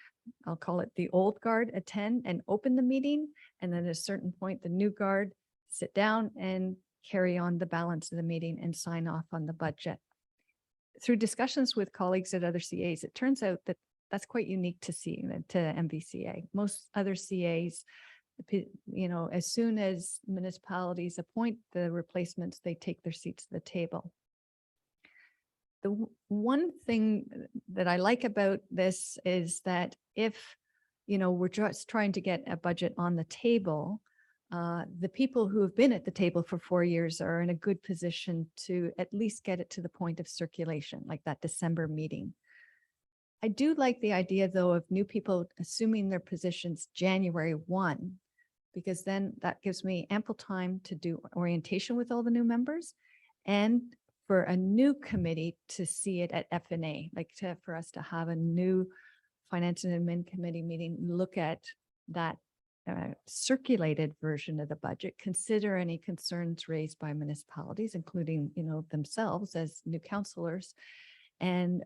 I'll call it the old guard, attend and open the meeting, and then at a certain point, the new guard sit down and carry on the balance of the meeting and sign off on the budget. Through discussions with colleagues at other CAs, it turns out that that's quite unique to MVCA. Most other CAs, you know, as soon as municipalities appoint the replacements, they take their seats at the table. The one thing that I like about this is that if, you know, we're just trying to get a budget on the table, the people who have been at the table for 4 years are in a good position to at least get it to the point of circulation, like that December meeting. I do like the idea, though, of new people assuming their positions January 1, because then that gives me ample time to do orientation with all the new members, and for a new committee to see it at F&A, like for us to have a new finance and admin committee meeting, look at that circulated version of the budget, consider any concerns raised by municipalities, including, themselves as new councilors, and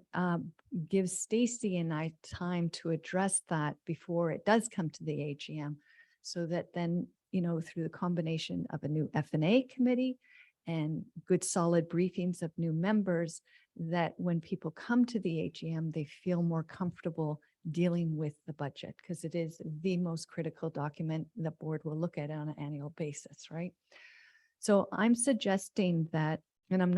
give Stacy and I time to address that before it does come to the AGM, so that then, through the combination of a new F&A committee and good solid briefings of new members, that when people come to the AGM, they feel more comfortable dealing with the budget, because it is the most critical document the board will look at on an annual basis, right? So I'm suggesting that, and I'm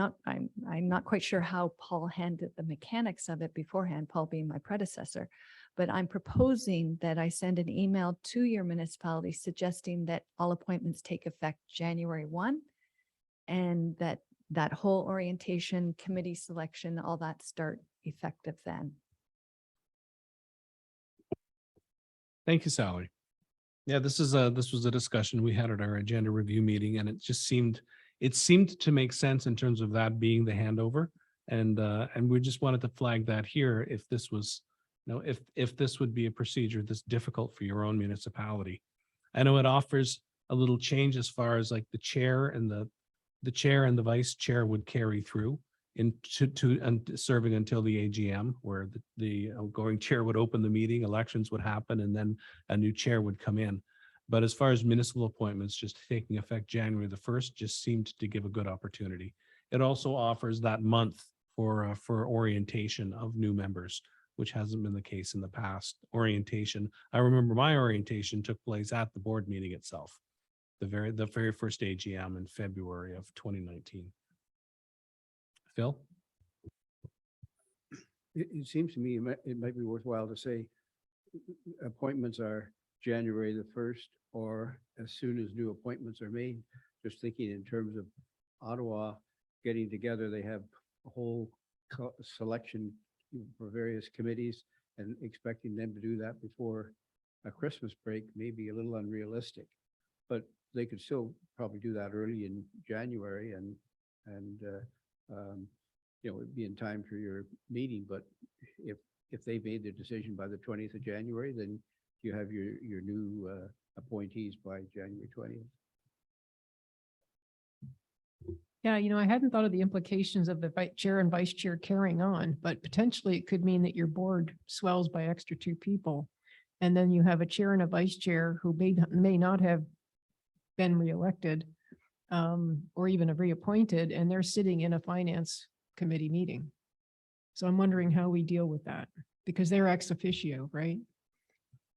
not quite sure how Paul handled the mechanics of it beforehand, Paul being my predecessor, but I'm proposing that I send an email to your municipality suggesting that all appointments take effect January 1, and that whole orientation, committee selection, all that start effective then. Thank you, Sally. Yeah, this was a discussion we had at our agenda review meeting, and it seemed to make sense in terms of that being the handover. And we just wanted to flag that here, if this was, if this would be a procedure that's difficult for your own municipality. I know it offers a little change as far as like the chair and the chair and the vice chair would carry through serving until the AGM, where the outgoing chair would open the meeting, elections would happen, and then a new chair would come in. But as far as municipal appointments just taking effect January the 1st just seemed to give a good opportunity. It also offers that month for orientation of new members, which hasn't been the case in the past. Orientation, I remember my orientation took place at the board meeting itself, the very first AGM in February of 2019. Phil? It seems to me it might be worthwhile to say appointments are January the 1st, or as soon as new appointments are made. Just thinking in terms of Ottawa getting together, they have a whole selection for various committees, and expecting them to do that before a Christmas break may be a little unrealistic. But they could still probably do that early in January, and it'd be in time for your meeting. But if they made their decision by the 20th of January, then you have your new appointees by January 20th. Yeah, I hadn't thought of the implications of the chair and vice chair carrying on, but potentially it could mean that your board swells by extra 2 people. And then you have a chair and a vice chair who may not have been reelected or even have reappointed, and they're sitting in a finance committee meeting. So I'm wondering how we deal with that, because they're ex officio, right?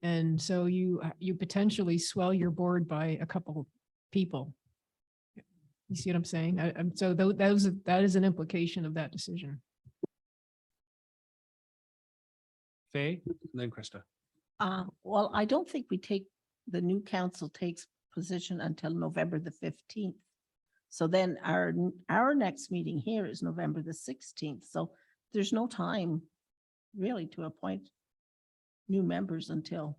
And so you potentially swell your board by a couple people. You see what I'm saying? So that is an implication of that decision. Faye, and then Krista. Well, I don't think the new council takes position until November the 15th. So then our next meeting here is November the 16th. So there's no time really to appoint new members until.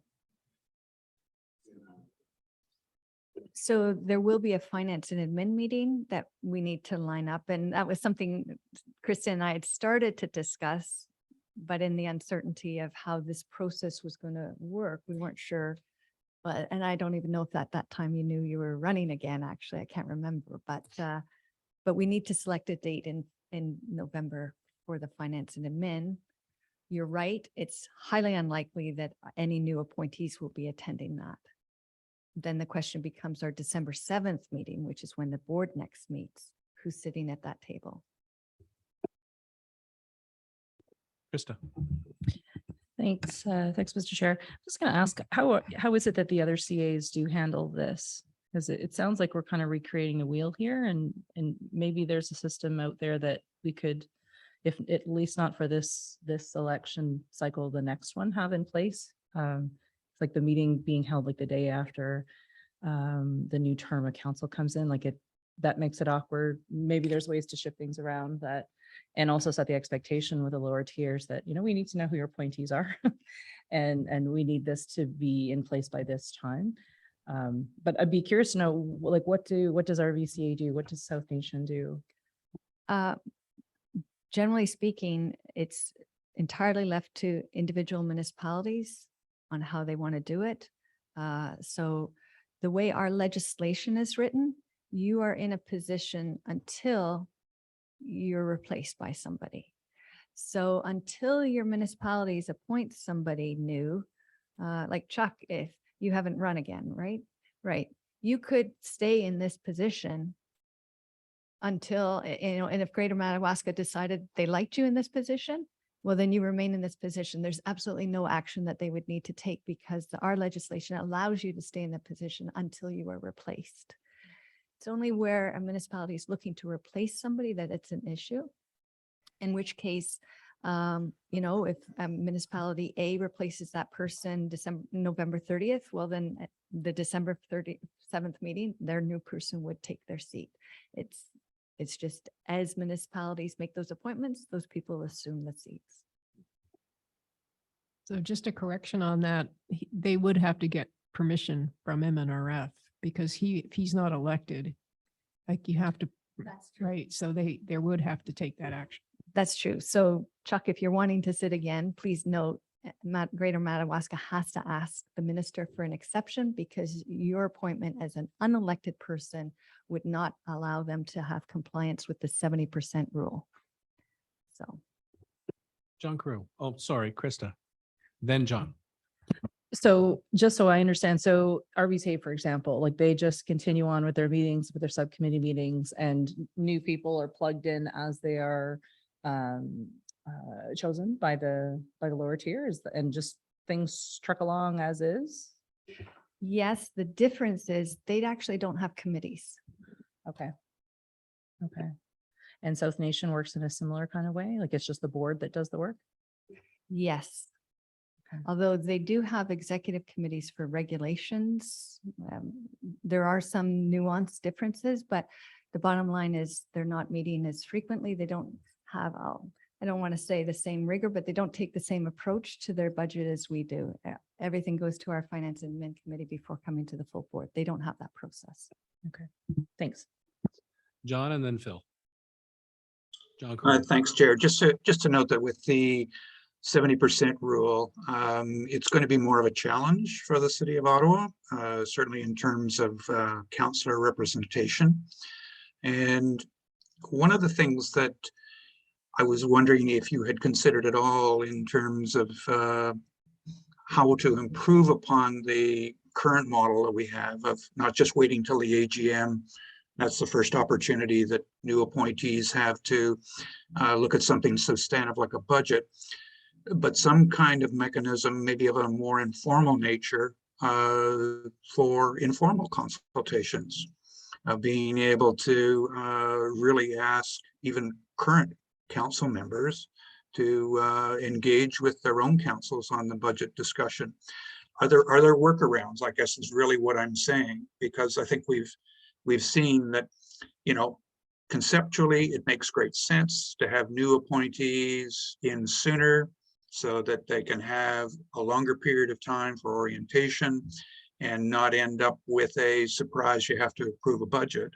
So there will be a finance and admin meeting that we need to line up. And that was something Krista and I had started to discuss, but in the uncertainty of how this process was going to work, we weren't sure. And I don't even know if at that time you knew you were running again, actually, I can't remember, but we need to select a date in November for the finance and admin. You're right. It's highly unlikely that any new appointees will be attending that. Then the question becomes our December 7th meeting, which is when the board next meets. Who's sitting at that table? Krista. Thanks, Mr. Chair. I'm just going to ask, how is it that the other CAs do handle this? Because it sounds like we're kind of recreating a wheel here, and maybe there's a system out there that we could, if at least not for this election cycle, the next one have in place. It's like the meeting being held like the day after the new term of council comes in, that makes it awkward. Maybe there's ways to shift things around that, and also set the expectation with the lower tiers that, we need to know who your appointees are and we need this to be in place by this time. But I'd be curious to know, what does our VCA do? What does South Nation do? Generally speaking, it's entirely left to individual municipalities on how they want to do it. So the way our legislation is written, you are in a position until you're replaced by somebody. So until your municipalities appoint somebody new, like Chuck, if you haven't run again, right? Right. You could stay in this position until, and if Greater Madawaska decided they liked you in this position, well, then you remain in this position. There's absolutely no action that they would need to take because our legislation allows you to stay in the position until you are replaced. It's only where a municipality is looking to replace somebody that it's an issue. In which case, if municipality A replaces that person November 30th, well, then at the December 37th meeting, their new person would take their seat. It's just as municipalities make those appointments, those people assume the seats. So just a correction on that, they would have to get permission from MNRF because if he's not elected, like you have to, right? So they would have to take that action. That's true. So Chuck, if you're wanting to sit again, please note Greater Madawaska has to ask the minister for an exception because your appointment as an unelected person would not allow them to have compliance with the 70% rule. So. John Carew. Oh, sorry, Krista. Then John. So just so I understand, so RBC, for example, like they just continue on with their meetings, with their subcommittee meetings, and new people are plugged in as they are chosen by the lower tiers, and just things truck along as is. Yes, the difference is they actually don't have committees. Okay. Okay. And South Nation works in a similar kind of way, like it's just the board that does the work? Yes. Okay. Although they do have executive committees for regulations, there are some nuanced differences, but the bottom line is they're not meeting as frequently. They don't have, I don't want to say the same rigor, but they don't take the same approach to their budget as we do. Everything goes to our finance and admin committee before coming to the full board. They don't have that process. Okay, thanks. John and then Phil. John Carew. Thanks, Chair. Just to note that with the 70% rule, it's going to be more of a challenge for the city of Ottawa, certainly in terms of councillor representation. And one of the things that I was wondering if you had considered at all in terms of how to improve upon the current model that we have of not just waiting till the AGM. That's the first opportunity that new appointees have to look at something substantive like a budget, but some kind of mechanism, maybe of a more informal nature, for informal consultations, being able to really ask even current council members to engage with their own councils on the budget discussion. Are there workarounds, I guess is really what I'm saying, because I think we've seen that, conceptually it makes great sense to have new appointees in sooner so that they can have a longer period of time for orientation and not end up with a surprise you have to approve a budget.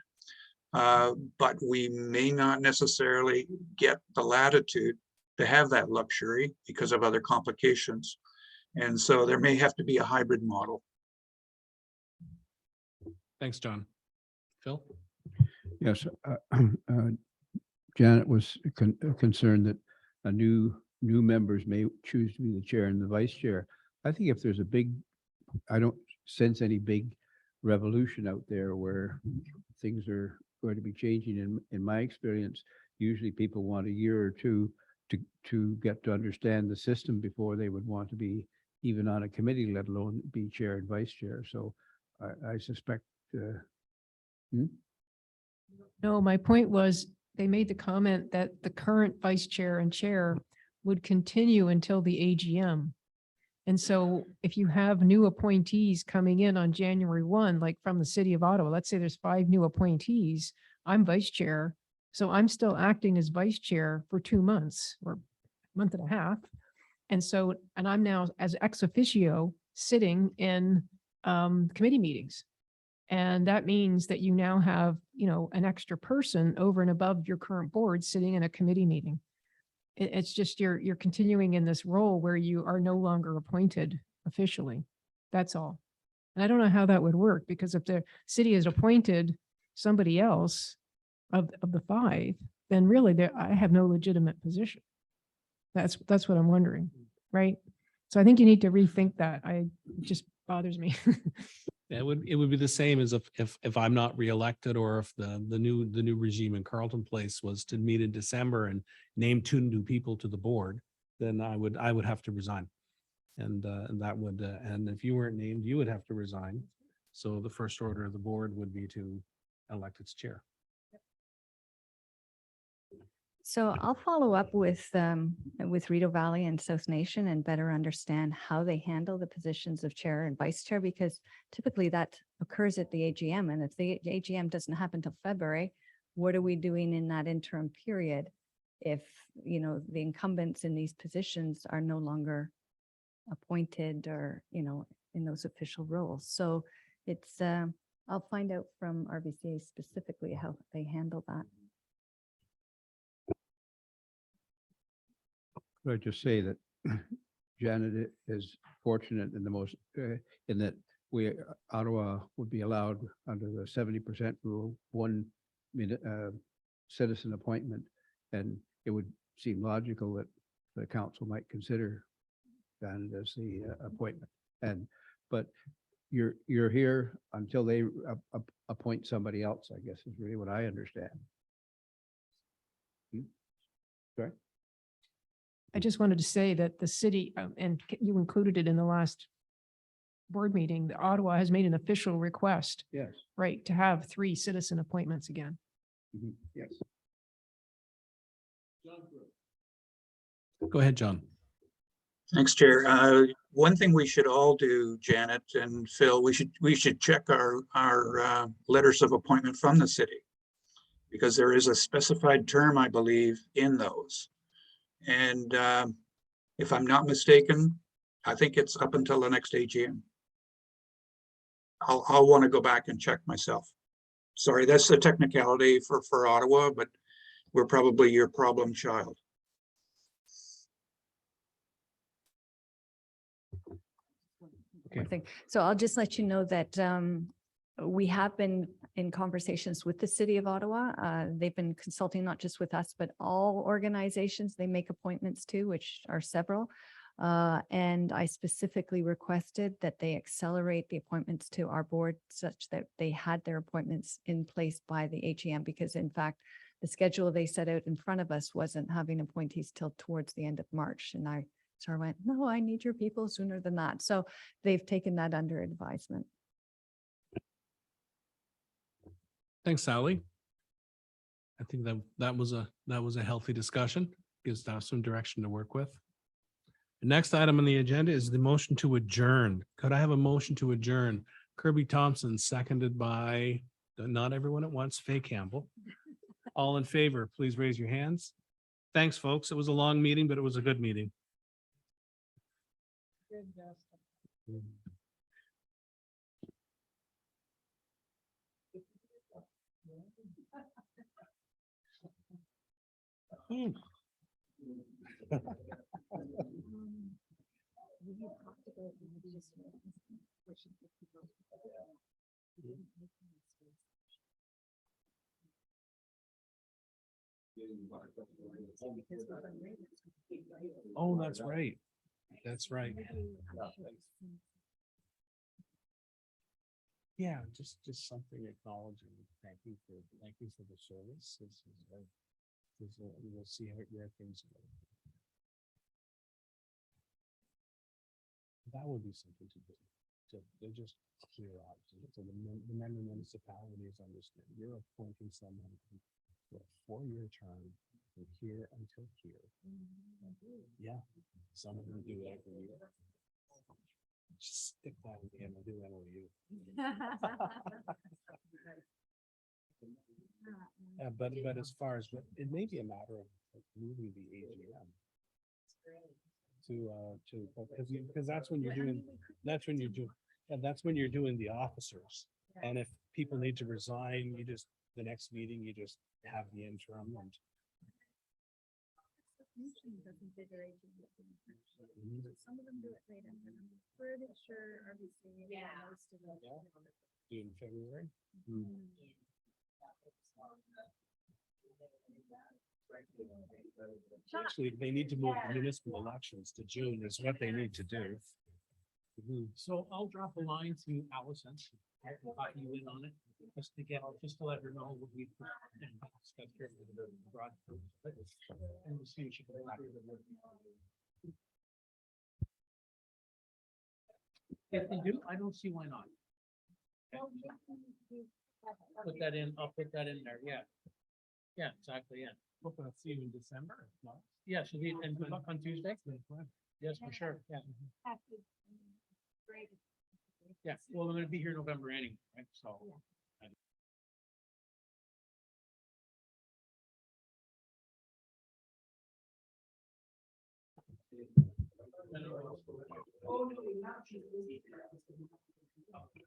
But we may not necessarily get the latitude to have that luxury because of other complications. And so there may have to be a hybrid model. Thanks, John. Phil? Yes, Janet was concerned that new members may choose to be the chair and the vice chair. I think if there's I don't sense any big revolution out there where things are going to be changing. In my experience, usually people want a year or two to get to understand the system before they would want to be even on a committee, let alone be chair and vice chair. So I suspect. No, my point was they made the comment that the current vice chair and chair would continue until the AGM. And so if you have new appointees coming in on January 1, like from the city of Ottawa, let's say there's 5 new appointees, I'm vice chair. So I'm still acting as vice chair for 2 months or a month and a half. And so, and I'm now as ex officio sitting in committee meetings. And that means that you now have, an extra person over and above your current board sitting in a committee meeting. It's just you're continuing in this role where you are no longer appointed officially. That's all. And I don't know how that would work, because if the city has appointed somebody else of the five, then really there, I have no legitimate position. That's what I'm wondering, right? So I think you need to rethink that. It just bothers me. It would be the same as if I'm not reelected, or if the new regime in Carleton Place was to meet in December and name 2 new people to the board, then I would have to resign. And that would, and if you weren't named, you would have to resign. So the first order of the board would be to elect its chair. So I'll follow up with Rideau Valley and South Nation and better understand how they handle the positions of chair and vice chair, because typically that occurs at the AGM. And if the AGM doesn't happen till February, what are we doing in that interim period? If, you know, the incumbents in these positions are no longer appointed or, you know, in those official roles. So it's, I'll find out from RBCA specifically how they handle that. Could I just say that Janet is fortunate in the most, in that Ottawa would be allowed under the 70% rule, 1 citizen appointment. And it would seem logical that the council might consider Janet as the appointment. But you're here until they appoint somebody else, I guess is really what I understand. Sorry? I just wanted to say that the city, and you included it in the last board meeting, that Ottawa has made an official request, Yes. right, to have 3 citizen appointments again. Yes. Go ahead, John. Thanks, Chair. One thing we should all do, Janet and Phil, we should check our letters of appointment from the city, because there is a specified term, I believe, in those. And if I'm not mistaken, I think it's up until the next AGM. I'll want to go back and check myself. Sorry, that's the technicality for Ottawa, but we're probably your problem child. Okay. So I'll just let you know that we have been in conversations with the city of Ottawa. They've been consulting not just with us, but all organizations they make appointments to, which are several. And I specifically requested that they accelerate the appointments to our board such that they had their appointments in place by the AGM, because in fact, the schedule they set out in front of us wasn't having appointees till towards the end of March. And I went, no, I need your people sooner than that. So they've taken that under advisement. Thanks, Sally. I think that was a healthy discussion. Gives us some direction to work with. The next item on the agenda is the motion to adjourn. Could I have a motion to adjourn? Kirby Thompson, seconded by, not everyone at once, Faye Campbell. All in favor, please raise your hands. Thanks, folks. It was a long meeting, but it was a good meeting. Oh, that's right. That's right. Yeah, just something acknowledging. Thank you for the service. We'll see where things go. That would be something to do. They just clear out. So the member municipalities understand you're appointing someone for a 4-year term from here until here. Yeah, some of them do it every year. Just stick that in the MOU. But as far as, it may be a matter of moving the AGM because that's when you're doing the officers. And if people need to resign, the next meeting, you just have the interim. And usually the configuration. Some of them do it later, but I'm pretty sure RBC. Yeah. Most of them. In February. Actually, they need to move municipal elections to June is what they need to do. So I'll drop a line to Allison. I can copy you in on it, just to get, just to let her know what we. And we'll see if she can. If they do, I don't see why not. Put that in, I'll put that in there, yeah. Yeah, exactly, yeah. Hope I'll see you in December. Yeah, she'll be, and good luck on Tuesday. Yes, for sure, yeah. Yeah, well, I'm gonna be here November anyway, right, so.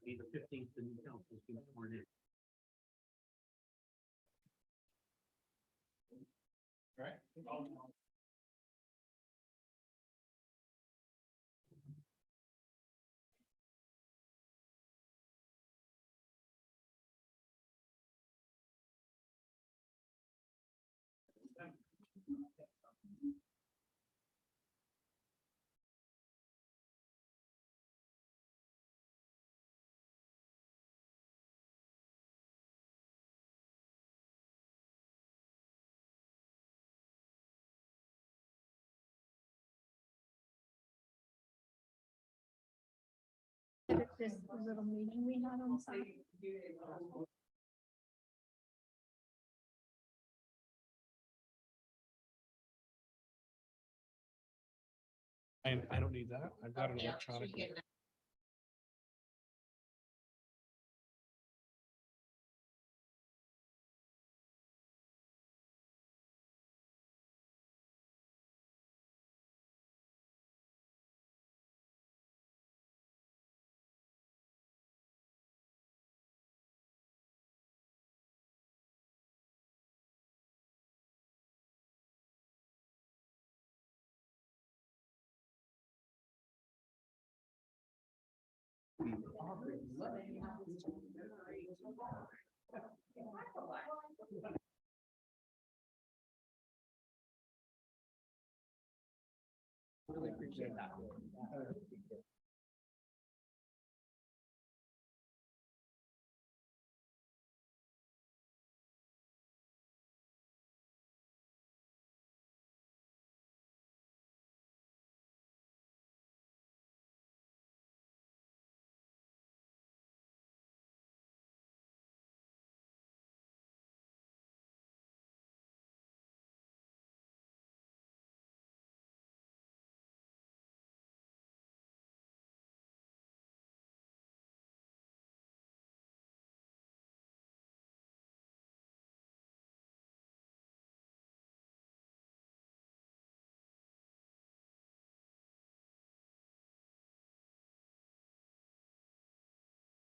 Be the 15th, the new council's been sworn in. Right? This little meeting we had on Saturday. I don't need that. I've got an electronic. Really appreciate that.